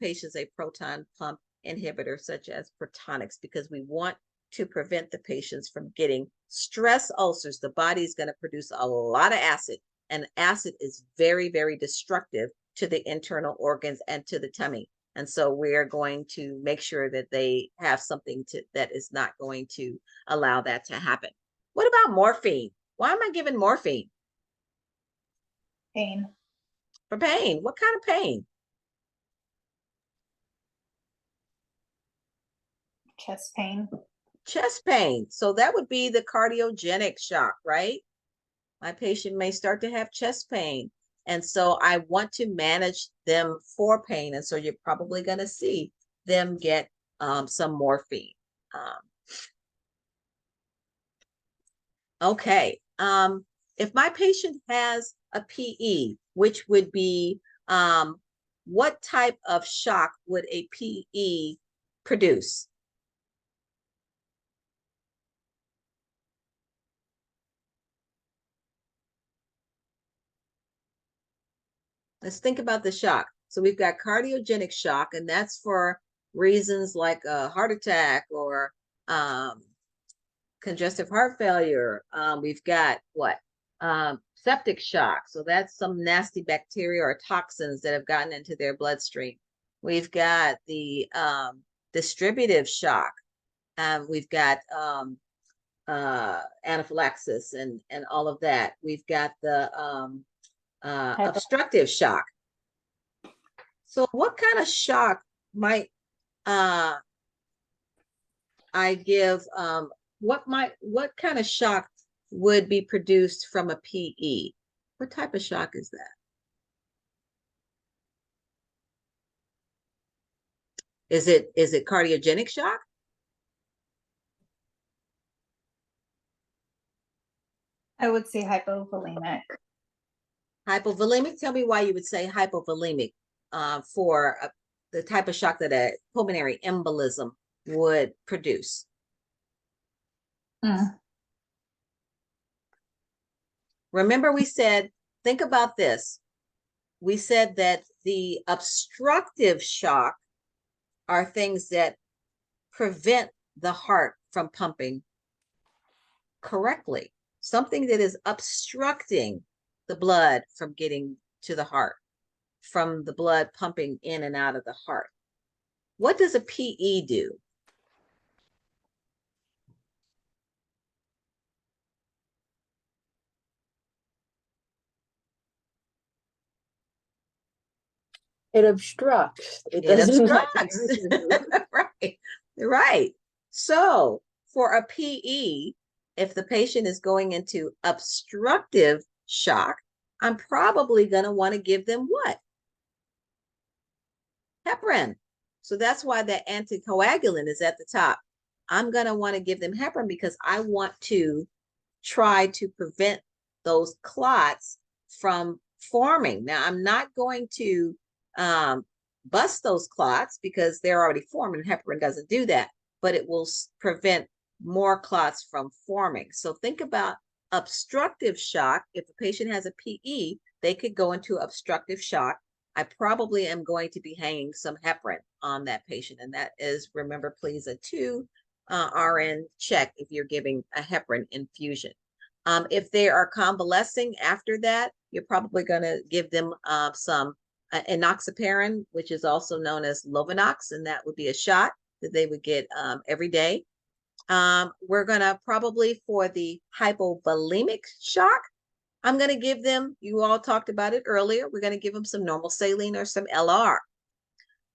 patients a proton pump inhibitor such as protonics, because we want to prevent the patients from getting stress ulcers. The body is going to produce a lot of acid, and acid is very, very destructive to the internal organs and to the tummy. And so we're going to make sure that they have something that is not going to allow that to happen. What about morphine? Why am I giving morphine? Pain. For pain. What kind of pain? Chest pain. Chest pain. So that would be the cardiogenic shock, right? My patient may start to have chest pain. And so I want to manage them for pain. And so you're probably going to see them get some morphine. Okay. if my patient has a PE, which would be, what type of shock would a PE produce? Let's think about the shock. So we've got cardiogenic shock, and that's for reasons like a heart attack or congestive heart failure. We've got what? Septic shock. So that's some nasty bacteria or toxins that have gotten into their bloodstream. We've got the distributive shock. We've got anaphylaxis and all of that. We've got the obstructive shock. So what kind of shock might I give, what kind of shock would be produced from a PE? What type of shock is that? Is it cardiogenic shock? I would say hypovolemic. Hypovolemic? Tell me why you would say hypovolemic for the type of shock that a pulmonary embolism would produce. Remember, we said, think about this. We said that the obstructive shock are things that prevent the heart from pumping correctly. Something that is obstructing the blood from getting to the heart, from the blood pumping in and out of the heart. What does a PE do? It obstructs. It obstructs. Right, right. So for a PE, if the patient is going into obstructive shock, I'm probably going to want to give them what? Heparin. So that's why that anticoagulant is at the top. I'm going to want to give them heparin because I want to try to prevent those clots from forming. Now, I'm not going to bust those clots because they're already formed, and heparin doesn't do that, but it will prevent more clots from forming. So think about obstructive shock. If a patient has a PE, they could go into obstructive shock. I probably am going to be hanging some heparin on that patient, and that is, remember, please, a 2 RN check if you're giving a heparin infusion. If they are convalescing after that, you're probably going to give them some enoxaparin, which is also known as Lovenox, and that would be a shot that they would get every day. We're going to probably, for the hypovolemic shock, I'm going to give them, you all talked about it earlier, we're going to give them some normal saline or some LR.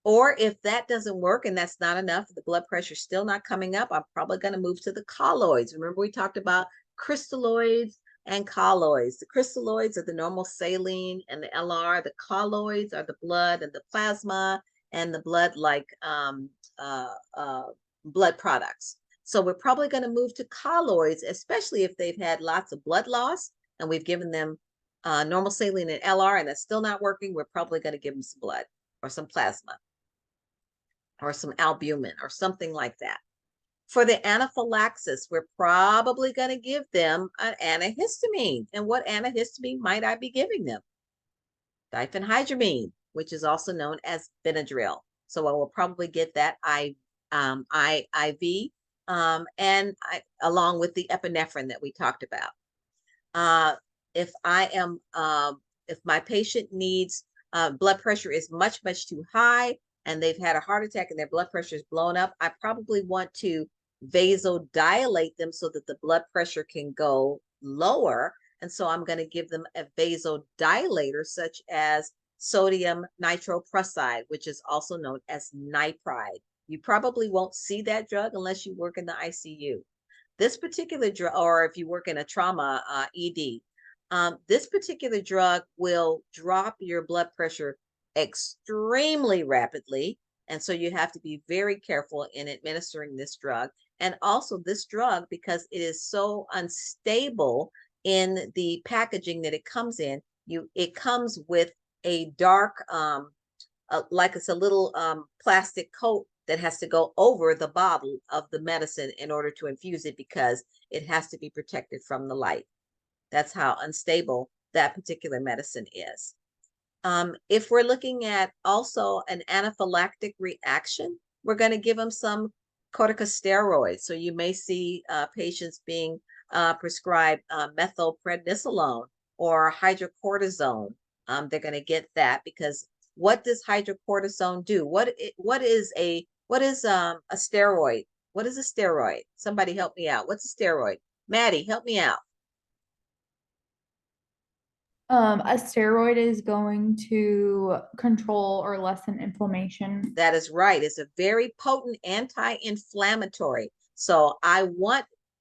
Or if that doesn't work and that's not enough, the blood pressure is still not coming up, I'm probably going to move to the colloids. Remember, we talked about crystalloids and colloids. The crystalloids are the normal saline and the LR. The colloids are the blood and the plasma and the blood-like blood products. So we're probably going to move to colloids, especially if they've had lots of blood loss and we've given them normal saline and LR and that's still not working. We're probably going to give them some blood or some plasma or some albumin or something like that. For the anaphylaxis, we're probably going to give them an antihistamine. And what antihistamine might I be giving them? Diphenhydramine, which is also known as Benadryl. So I will probably get that IV along with the epinephrine that we talked about. If my patient needs, blood pressure is much, much too high and they've had a heart attack and their blood pressure is blown up, I probably want to vasodilate them so that the blood pressure can go lower. And so I'm going to give them a vasodilator such as sodium nitroprusside, which is also known as nipride. You probably won't see that drug unless you work in the ICU. This particular drug, or if you work in a trauma ED, this particular drug will drop your blood pressure extremely rapidly. And so you have to be very careful in administering this drug. And also this drug, because it is so unstable, in the packaging that it comes in, it comes with a dark, like it's a little plastic coat that has to go over the bottle of the medicine in order to infuse it, because it has to be protected from the light. That's how unstable that particular medicine is. If we're looking at also an anaphylactic reaction, we're going to give them some corticosteroids. So you may see patients being prescribed methylprednisolone or hydrocortisone. They're going to get that because what does hydrocortisone do? What is a steroid? What is a steroid? Somebody help me out. What's a steroid? Maddie, help me out. A steroid is going to control or lessen inflammation. That is right. It's a very potent anti-inflammatory. So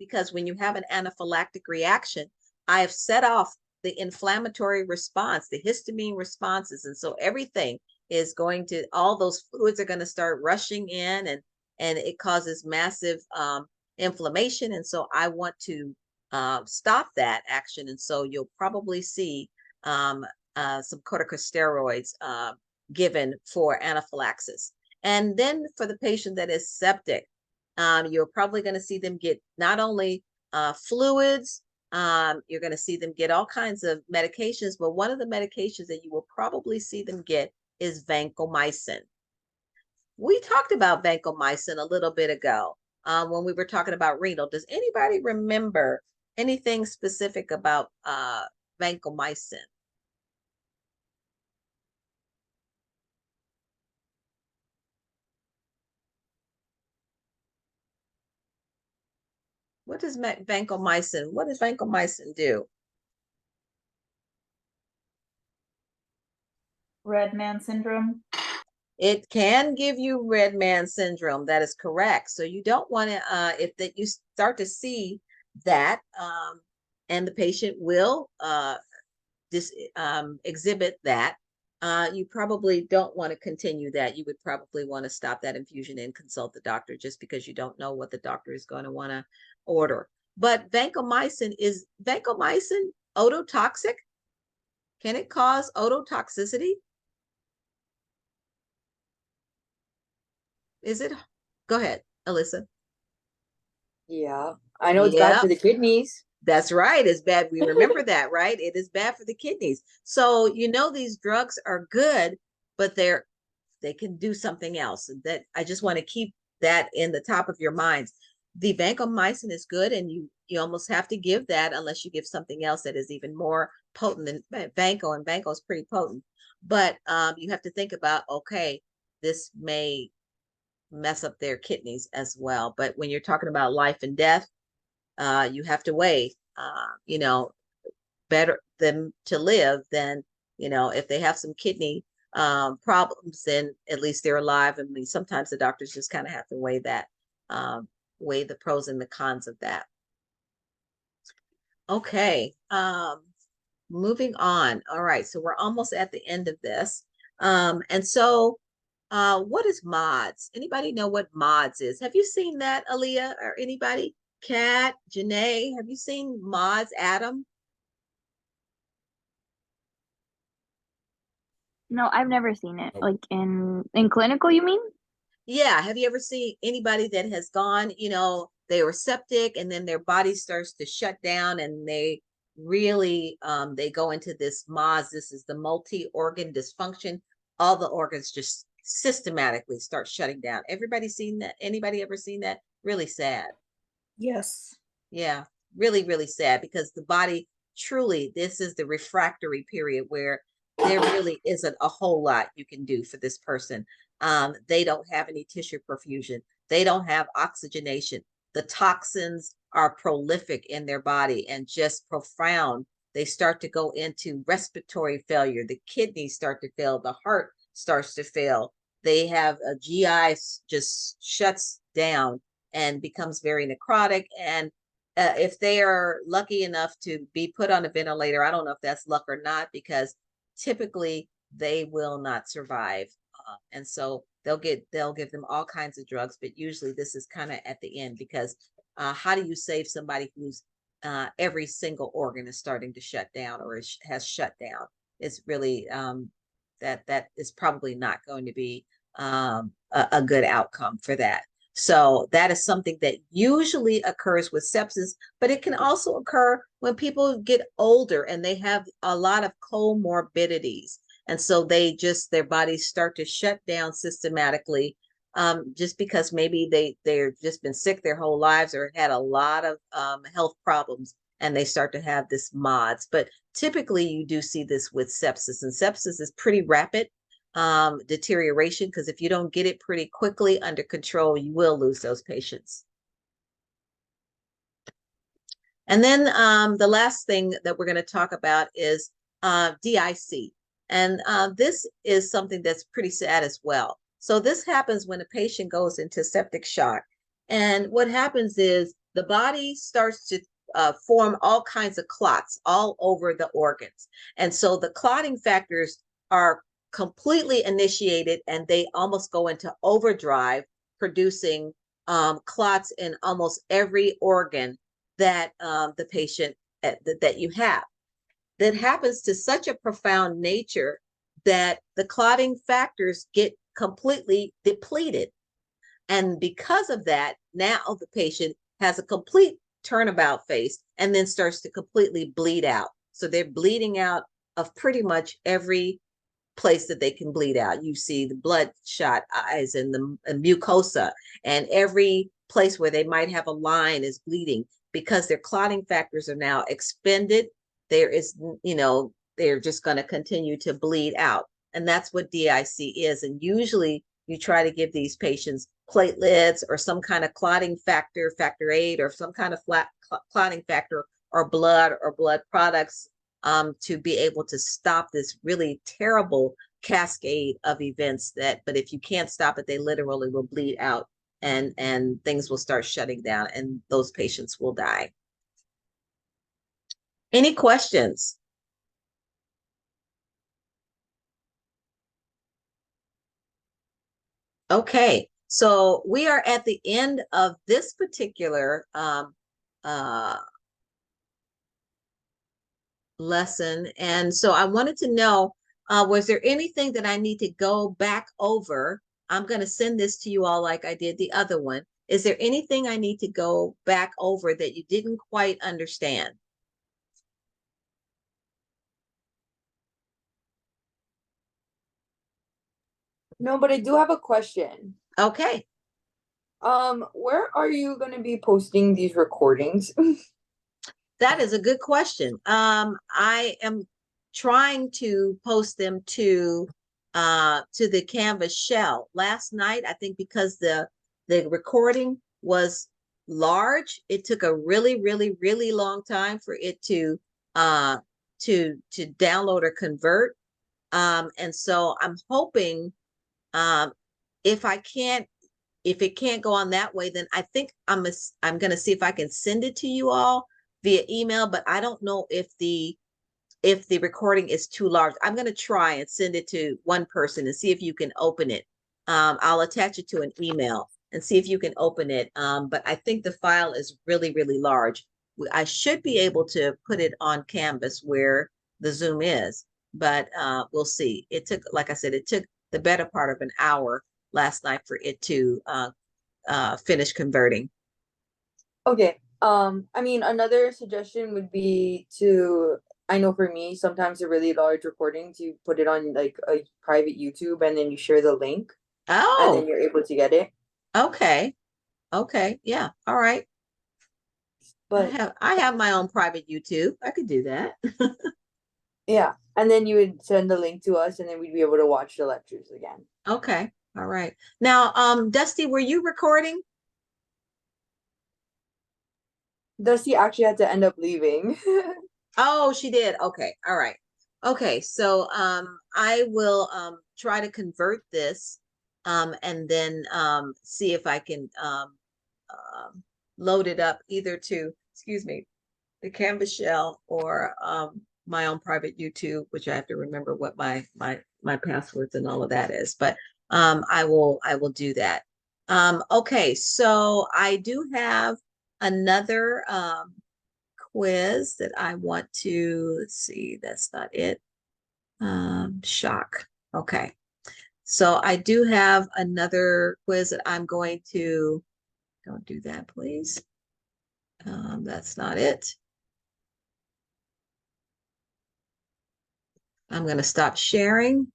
because when you have an anaphylactic reaction, I have set off the inflammatory response, the histamine responses. And so everything is going to, all those fluids are going to start rushing in, and it causes massive inflammation. And so I want to stop that action. And so you'll probably see some corticosteroids given for anaphylaxis. And then for the patient that is septic, you're probably going to see them get not only fluids, you're going to see them get all kinds of medications, but one of the medications that you will probably see them get is vancomycin. We talked about vancomycin a little bit ago when we were talking about renal. Does anybody remember anything specific about vancomycin? What does vancomycin do? Red man syndrome. It can give you red man syndrome. That is correct. So you don't want to, if that you start to see that, and the patient will exhibit that, you probably don't want to continue that. You would probably want to stop that infusion and consult the doctor, just because you don't know what the doctor is going to want to order. But vancomycin, is vancomycin ototoxic? Can it cause ototoxicity? Is it? Go ahead, Alyssa. Yeah, I know it's bad for the kidneys. That's right. It's bad. We remember that, right? It is bad for the kidneys. So, these drugs are good, but they can do something else. That I just want to keep that in the top of your minds. The vancomycin is good, and you almost have to give that unless you give something else that is even more potent than vanco, and vanco is pretty potent. But you have to think about, okay, this may mess up their kidneys as well. But when you're talking about life and death, you have to weigh, better them to live than, if they have some kidney problems, then at least they're alive. I mean, sometimes the doctors just kind of have to weigh that, weigh the pros and the cons of that. Okay, moving on. All right, so we're almost at the end of this. And so what is MODS? Anybody know what MODS is? Have you seen that, Aaliyah, or anybody? Kat, Janae, have you seen MODS, Adam? No, I've never seen it. Like in clinical, you mean? Yeah, have you ever seen anybody that has gone, they were septic and then their body starts to shut down, and they really, they go into this MODS. This is the multi-organ dysfunction. All the organs just systematically start shutting down. Everybody seen that? Anybody ever seen that? Really sad. Yes. Yeah, really, really sad, because the body truly, this is the refractory period where there really isn't a whole lot you can do for this person. They don't have any tissue perfusion. They don't have oxygenation. The toxins are prolific in their body and just profound. They start to go into respiratory failure. The kidneys start to fail. The heart starts to fail. They have a GI just shuts down and becomes very necrotic. And if they are lucky enough to be put on a ventilator, I don't know if that's luck or not, because typically they will not survive. And so they'll give them all kinds of drugs, but usually this is kind of at the end, because how do you save somebody who's every single organ is starting to shut down or has shut down. It's really that is probably not going to be a good outcome for that. So that is something that usually occurs with sepsis, but it can also occur when people get older and they have a lot of comorbidities. And so their bodies start to shut down systematically, just because maybe they've just been sick their whole lives or had a lot of health problems, and they start to have this MODS. But typically you do see this with sepsis, and sepsis is pretty rapid deterioration, because if you don't get it pretty quickly under control, you will lose those patients. And then the last thing that we're going to talk about is DIC. And this is something that's pretty sad as well. So this happens when a patient goes into septic shock. And what happens is the body starts to form all kinds of clots all over the organs. And so the clotting factors are completely initiated, and they almost go into overdrive, producing clots in almost every organ that the patient that you have. That happens to such a profound nature that the clotting factors get completely depleted. And because of that, now the patient has a complete turnabout face and then starts to completely bleed out. So they're bleeding out of pretty much every place that they can bleed out. You see the bloodshot eyes and the mucosa, and every place where they might have a line is bleeding because their clotting factors are now expended. There is, they're just going to continue to bleed out. And that's what DIC is. And usually you try to give these patients platelets or some kind of clotting factor, factor VIII, or some kind of clotting factor, or blood products, to be able to stop this really terrible cascade of events but if you can't stop it, they literally will bleed out, and things will start shutting down, and those patients will die. Any questions? Okay, so we are at the end of this particular lesson. And so I wanted to know, was there anything that I need to go back over? I'm going to send this to you all like I did the other one. Is there anything I need to go back over that you didn't quite understand? No, but I do have a question. Okay. Where are you going to be posting these recordings? That is a good question. I am trying to post them to the Canvas shell. Last night, I think because the recording was large, it took a really, really, really long time for it to download or convert. And so I'm hoping, if it can't go on that way, then I think I'm going to see if I can send it to you all via email, but I don't know if the recording is too large. I'm going to try and send it to one person and see if you can open it. I'll attach it to an email and see if you can open it. But I think the file is really, really large. I should be able to put it on Canvas where the Zoom is, but we'll see. It took, like I said, it took the better part of an hour last night for it to finish converting. Okay. I mean, another suggestion would be I know for me, sometimes a really large recordings, you put it on like a private YouTube and then you share the link. Oh. And then you're able to get it. Okay. Okay. Yeah. All right. But I have my own private YouTube. I could do that. Yeah. And then you would send the link to us and then we'd be able to watch the lectures again. Okay. All right. Now, Dusty, were you recording? Dusty actually had to end up leaving. Oh, she did. Okay. All right. Okay. So I will try to convert this and then see if I can load it up either to, the Canvas shell or my own private YouTube, which I have to remember what my passwords and all of that is. But I will do that. Okay. So I do have another quiz that I want to, let's see, that's not it. Shock. Okay. So I do have another quiz that I'm going to, don't do that, please. That's not it. I'm going to stop sharing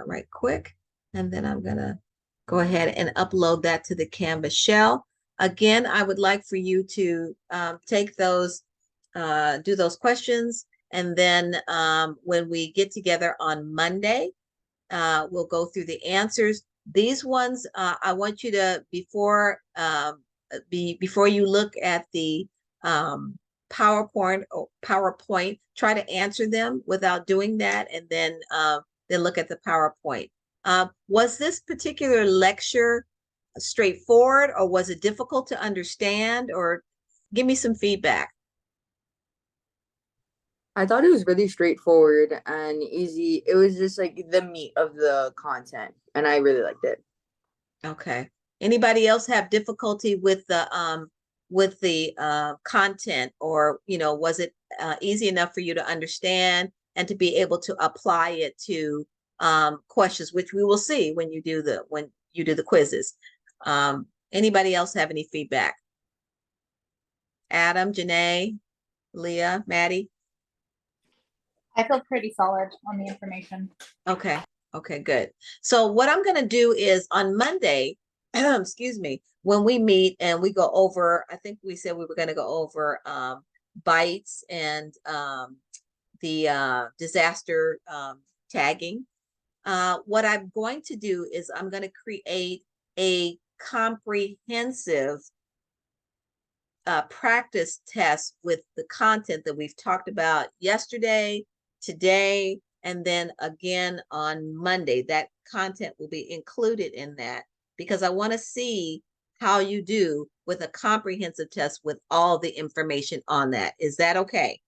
right quick, and then I'm going to go ahead and upload that to the Canvas shell. Again, I would like for you to take those, do those questions, and then when we get together on Monday, we'll go through the answers. These ones, I want you to, before you look at the PowerPoint, try to answer them without doing that, and then look at the PowerPoint. Was this particular lecture straightforward, or was it difficult to understand? Or give me some feedback. I thought it was really straightforward and easy. It was just like the meat of the content, and I really liked it. Okay. Anybody else have difficulty with the content, or was it easy enough for you to understand and to be able to apply it to questions, which we will see when you do the quizzes. Anybody else have any feedback? Adam, Janae, Leah, Maddie? I feel pretty solid on the information. Okay. Okay, good. So what I'm going to do is on Monday, excuse me, when we meet and we go over, I think we said we were going to go over bites and the disaster tagging. What I'm going to do is I'm going to create a comprehensive practice test with the content that we've talked about yesterday, today, and then again on Monday. That content will be included in that, because I want to see how you do with a comprehensive test with all the information on that. Is that okay?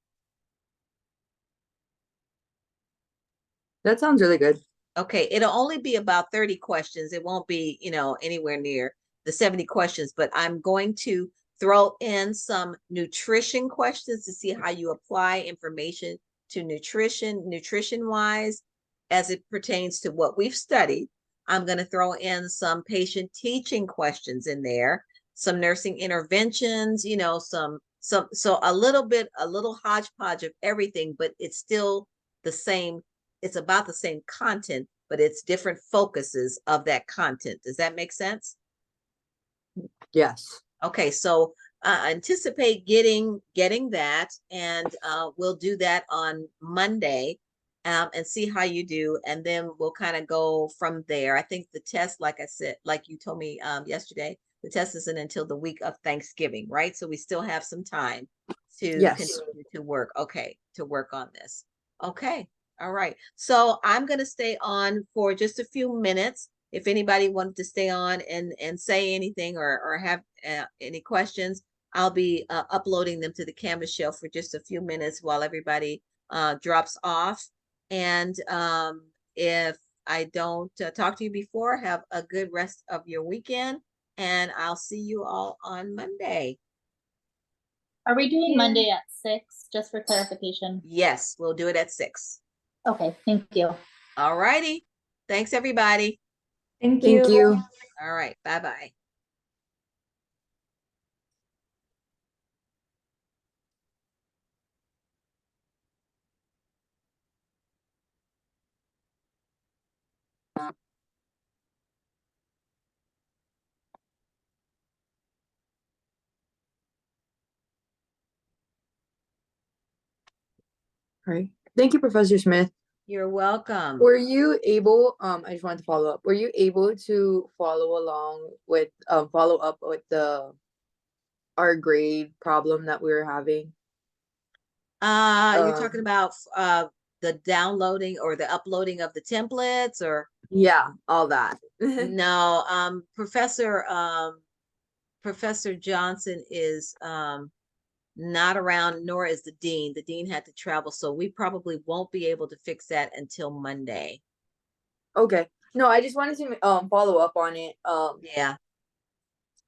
That sounds really good. Okay, it'll only be about 30 questions. It won't be, anywhere near the 70 questions, but I'm going to throw in some nutrition questions to see how you apply information to nutrition wise, as it pertains to what we've studied. I'm going to throw in some patient teaching questions in there, some nursing interventions, so a little hodgepodge of everything, but it's still the same. It's about the same content, but it's different focuses of that content. Does that make sense? Yes. Okay, so anticipate getting that, and we'll do that on Monday and see how you do, and then we'll kind of go from there. I think the test, like I said, like you told me yesterday, the test isn't until the week of Thanksgiving, right? So we still have some time to continue to work. Okay, to work on this. Okay, all right. So I'm going to stay on for just a few minutes. If anybody wanted to stay on and say anything or have any questions, I'll be uploading them to the Canvas shell for just a few minutes while everybody drops off. And if I don't talk to you before, have a good rest of your weekend, and I'll see you all on Monday. Are we doing Monday at 6, just for clarification? Yes, we'll do it at 6. Okay, thank you. All righty. Thanks, everybody. Thank you. Thank you. All right. Bye-bye. All right. Thank you, Professor Smith. You're welcome. Were you able, I just wanted to follow up. Were you able to follow up with our grade problem that we were having? You're talking about the downloading or the uploading of the templates, or? Yeah, all that. No, Professor Johnson is not around, nor is the dean. The dean had to travel, so we probably won't be able to fix that until Monday. Okay. No, I just wanted to follow up on it. Yeah.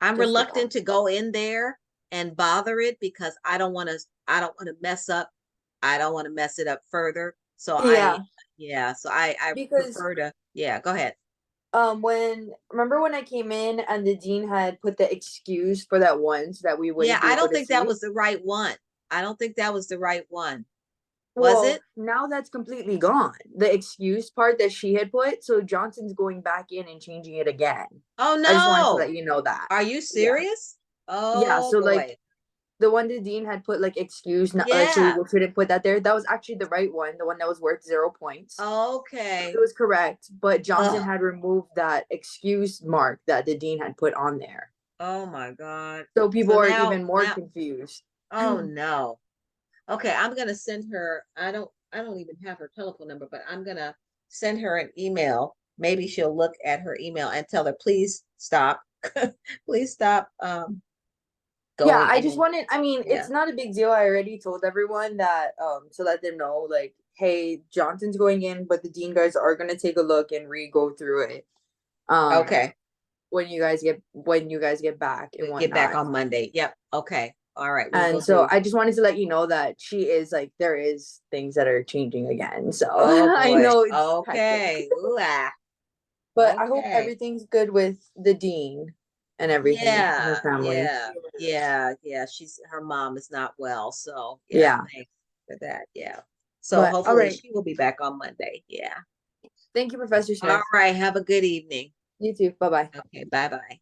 I'm reluctant to go in there and bother it because I don't want to mess up. I don't want to mess it up further. So I Because prefer to, go ahead. remember when I came in and the dean had put the excuse for that once that we wouldn't Yeah, be I able don't to think that see? was the right one. I don't think that was the right one. Was Well, it? now that's completely gone. The excuse part that she had put, so Johnson's going back in and changing it again. Oh I just wanted to no. let you know that. Are you serious? Yeah, Oh so boy. like the one the dean had put like excuse, not, so Yeah. we shouldn't put that there. That was actually the right one, the one that was worth 0 points. Okay. It was correct, but Johnson Ugh. had removed that excuse mark that the dean had put on there. Oh my God. So people So are now- even more now- confused. Oh no. Okay, I'm gonna send her. I don't even have her telephone number, but I'm gonna send her an email. Maybe she'll look at her email and tell her, please stop. Please stop going Yeah, I just in. wanted, I mean, Yeah. it's not a big deal. I already told everyone that to let them know, like, hey, Johnson's going in, but the dean guys are gonna take a look and re-go through it. Okay. When you guys get back and Get back whatnot. on Monday. Yep. Okay. All right. We will And so do. I just wanted to let you know that she is like, there is things that are changing again. So Oh I boy. know it's hectic. Okay. Ooh, ah. But I hope Okay. everything's good with the dean and everything, her Yeah, family. yeah. Her mom is not well, so Yeah. thanks for that. Yeah. So But, all hopefully right. she will be back on Monday. Yeah. Thank you, Professor All Smith. right. Have a good evening. You too. Bye-bye. Okay. Bye-bye.